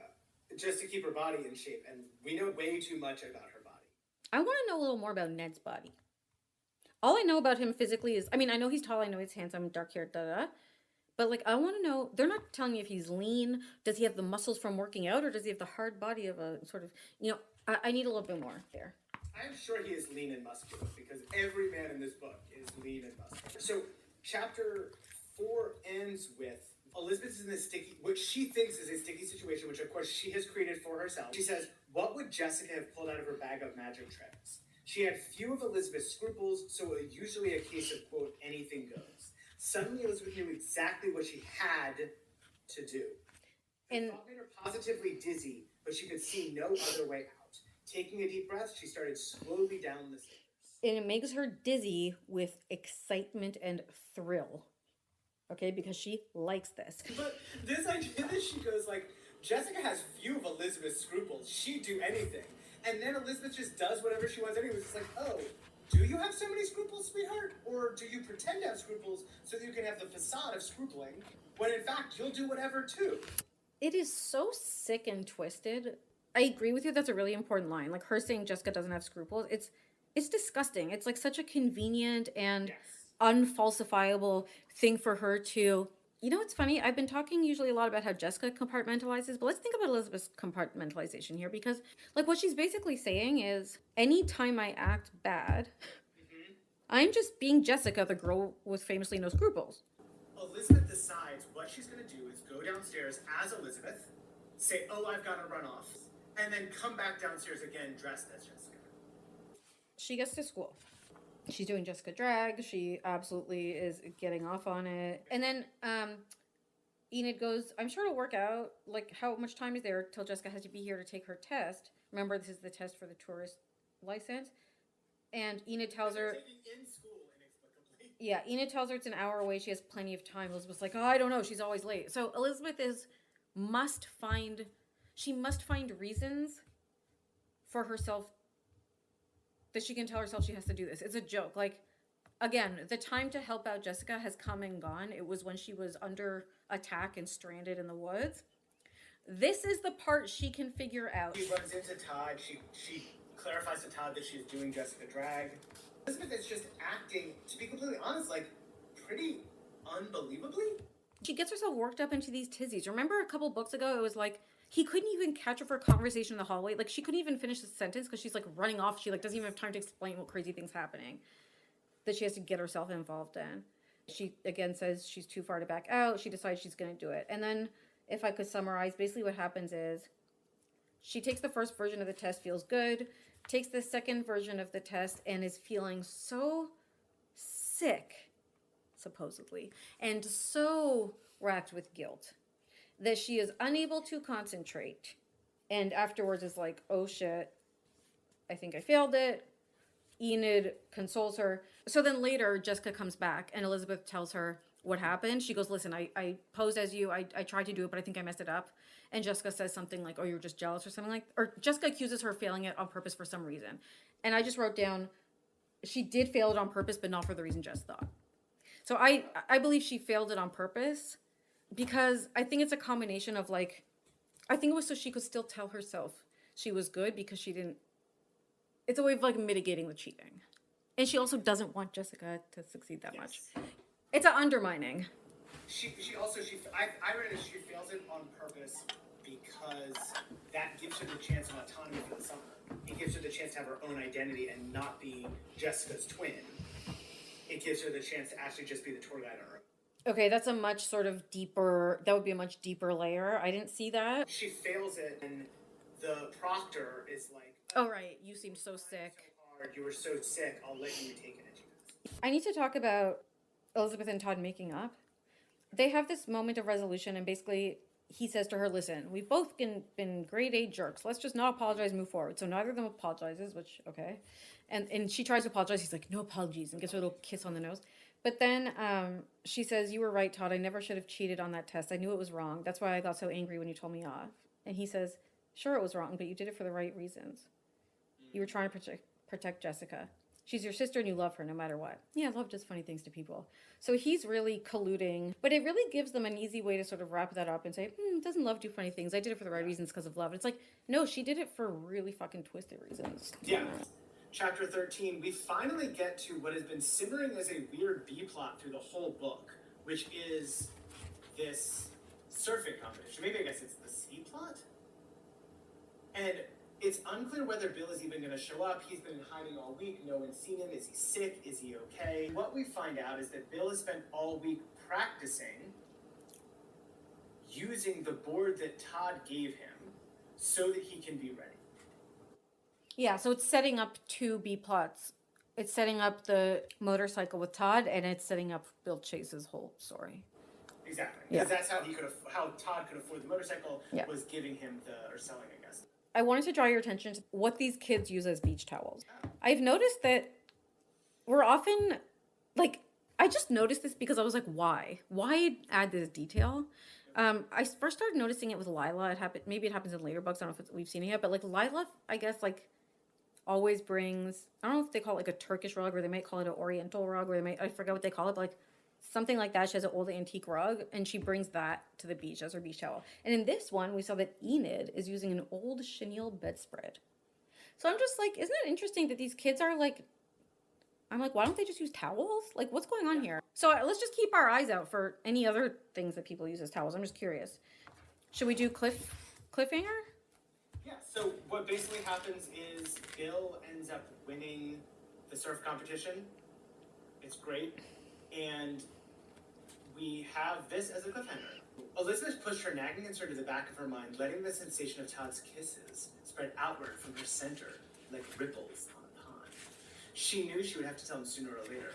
just to keep her body in shape, and we know way too much about her body. I want to know a little more about Ned's body. All I know about him physically is, I mean, I know he's tall, I know he's handsome, dark hair, but like, I want to know, they're not telling me if he's lean, does he have the muscles from working out, or does he have the hard body of a sort of, you know, I need a little bit more there. I'm sure he is lean and muscular, because every man in this book is lean and muscular. So, chapter 4 ends with Elizabeth is in this sticky, what she thinks is a sticky situation, which of course she has created for herself. She says, what would Jessica have pulled out of her bag of magic tricks? She had few of Elizabeth's scruples, so it was usually a case of, quote, anything goes. Suddenly Elizabeth knew exactly what she had to do. The thought made her positively dizzy, but she could see no other way out. Taking a deep breath, she started slowly down the stairs. And it makes her dizzy with excitement and thrill. Okay, because she likes this. But this idea that she goes like, Jessica has few of Elizabeth's scruples. She'd do anything. And then Elizabeth just does whatever she wants anyway. It's like, oh, do you have so many scruples, sweetheart? Or do you pretend to have scruples so that you can have the facade of scrupling, when in fact you'll do whatever too? It is so sick and twisted. I agree with you, that's a really important line. Like her saying Jessica doesn't have scruples. It's disgusting. It's like such a convenient and unfalsifiable thing for her to You know what's funny? I've been talking usually a lot about how Jessica compartmentalizes, but let's think about Elizabeth's compartmentalization here because, like, what she's basically saying is anytime I act bad, I'm just being Jessica, the girl with famously no scruples. Elizabeth decides what she's going to do is go downstairs as Elizabeth, say, oh, I've got to run off, and then come back downstairs again dressed as Jessica. She gets to school. She's doing Jessica drag. She absolutely is getting off on it. And then Enid goes, I'm sure it'll work out. Like, how much time is there till Jessica has to be here to take her test? Remember, this is the test for the tourist license. And Enid tells her, In school, inexplicably. yeah, Enid tells her it's an hour away. She has plenty of time. Elizabeth's like, oh, I don't know. She's always late. So Elizabeth must find reasons for herself that she can tell herself she has to do this. It's a joke. Like, again, the time to help out Jessica has come and gone. It was when she was under attack and stranded in the woods. This is the part she can figure out. She runs into Todd. She clarifies to Todd that she's doing Jessica drag. Elizabeth is just acting, to be completely honest, like pretty unbelievably. She gets herself worked up into these tizzies. Remember a couple books ago, it was like he couldn't even catch her for a conversation in the hallway. Like she couldn't even finish the sentence because she's like running off. She like doesn't even have time to explain what crazy thing's happening that she has to get herself involved in. She again says she's too far to back out. She decides she's going to do it. And then if I could summarize, basically what happens is she takes the first version of the test, feels good, takes the second version of the test and is feeling so sick, supposedly, and so racked with guilt that she is unable to concentrate. And afterwards is like, oh shit, I think I failed it. Enid consoles her. So then later, Jessica comes back and Elizabeth tells her what happened. She goes, listen, I posed as you. I tried to do it, but I think I messed it up. And Jessica says something like, oh, you're just jealous or something like, or Jessica accuses her of failing it on purpose for some reason. And I just wrote down, she did fail it on purpose, but not for the reason Jess thought. So I believe she failed it on purpose because I think it's a combination of like, I think it was so she could still tell herself she was good because she didn't, it's a way of like mitigating the cheating. And she also doesn't want Jessica to succeed that much. It's an undermining. I read it, she fails it on purpose because that gives her the chance of autonomy for the summer. It gives her the chance to have her own identity and not be Jessica's twin. It gives her the chance to actually just be the tour guide on her own. Okay, that's a much sort of deeper, that would be a much deeper layer. I didn't see that. She fails it and the proctor is like, oh, right, you seemed so sick. so hard. You were so sick, I'll let you retake it. And she does. I need to talk about Elizabeth and Todd making up. They have this moment of resolution, and basically he says to her, listen, we've both been grade A jerks. Let's just not apologize, move forward. So neither of them apologizes, which, okay. And she tries to apologize. He's like, no apologies, and gives her a little kiss on the nose. But then she says, you were right, Todd. I never should have cheated on that test. I knew it was wrong. That's why I got so angry when you told me off. And he says, sure, it was wrong, but you did it for the right reasons. You were trying to protect Jessica. She's your sister and you love her no matter what. Yeah, love does funny things to people. So he's really colluding, but it really gives them an easy way to sort of wrap that up and say, doesn't love do funny things? I did it for the right reasons because of love. It's like, no, she did it for really fucking twisted reasons. Yeah. Chapter 13, we finally get to what has been simmering as a weird B-plot through the whole book, which is this surfing competition. Maybe I guess it's the C-plot? And it's unclear whether Bill is even going to show up. He's been in hiding all week. No one's seen him. Is he sick? Is he okay? What we find out is that Bill has spent all week practicing using the board that Todd gave him so that he can be ready. Yeah, so it's setting up two B plots. It's setting up the motorcycle with Todd, and it's setting up Bill Chase's whole story. Exactly. Yeah. Because that's how Todd could afford the motorcycle, Yeah. was giving him or selling, I guess. I wanted to draw your attention to what these kids use as beach towels. I've noticed that we're often, like, I just noticed this because I was like, why? Why add this detail? I first started noticing it with Lila. Maybe it happens in later books. I don't know if we've seen it yet, but like Lila, I guess, like, always brings, I don't know if they call it like a Turkish rug, or they might call it an Oriental rug, or I forget what they call it, but like something like that. She has an old antique rug, and she brings that to the beach as her beach towel. And in this one, we saw that Enid is using an old chenille bedspread. So I'm just like, isn't it interesting that these kids are like I'm like, why don't they just use towels? Like, what's going on here? So let's just keep our eyes out for any other things that people use as towels. I'm just curious. Should we do cliffhanger? Yeah, so what basically happens is Bill ends up winning the surf competition. It's great. And we have this as a cliffhanger. Elizabeth pushed her nagging concern to the back of her mind, letting the sensation of Todd's kisses spread outward from her center like ripples on a pond. She knew she would have to tell him sooner or later.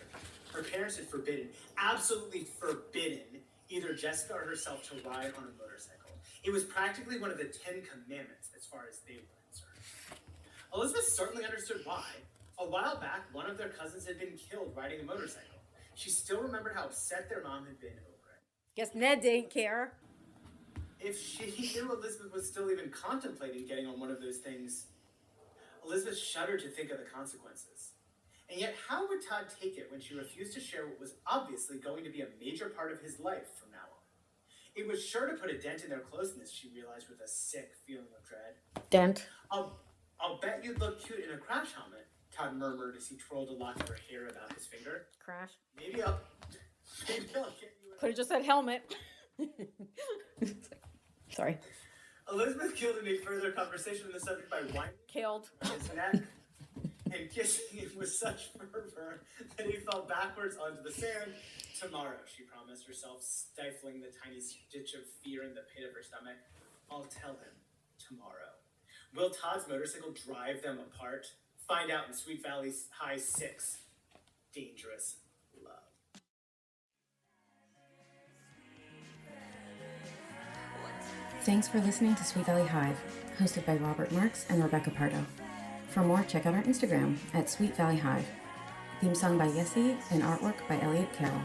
Her parents had forbidden, absolutely forbidden, either Jessica or herself to ride on a motorcycle. It was practically one of the 10 Commandments as far as they were concerned. Elizabeth certainly understood why. A while back, one of their cousins had been killed riding a motorcycle. She still remembered how upset their mom had been over it. Guess Ned didn't care. If she knew Elizabeth was still even contemplating getting on one of those things, Elizabeth shuddered to think of the consequences. And yet, how would Todd take it when she refused to share what was obviously going to be a major part of his life from now on? It was sure to put a dent in their closeness, she realized with a sick feeling of dread. Dent. I'll bet you'd look cute in a crash helmet, Todd murmured as he twirled a lock of her hair about his finger. Crash. Maybe I'll get you Could have just said helmet. Sorry. Elizabeth killed any further conversation on the subject by whining Killed. his neck and kissing him with such fervor that he fell backwards onto the sand. Tomorrow, she promised herself, stifling the tiny stitch of fear in the pit of her stomach. I'll tell him tomorrow. Will Todd's motorcycle drive them apart? Find out in Sweet Valley High 6. Dangerous Love. Thanks for listening to Sweet Valley Hive, hosted by Robert Marks and Rebecca Pardo. For more, check out our Instagram at Sweet Valley Hive. Theme song by Yessie and artwork by Elliot Carroll.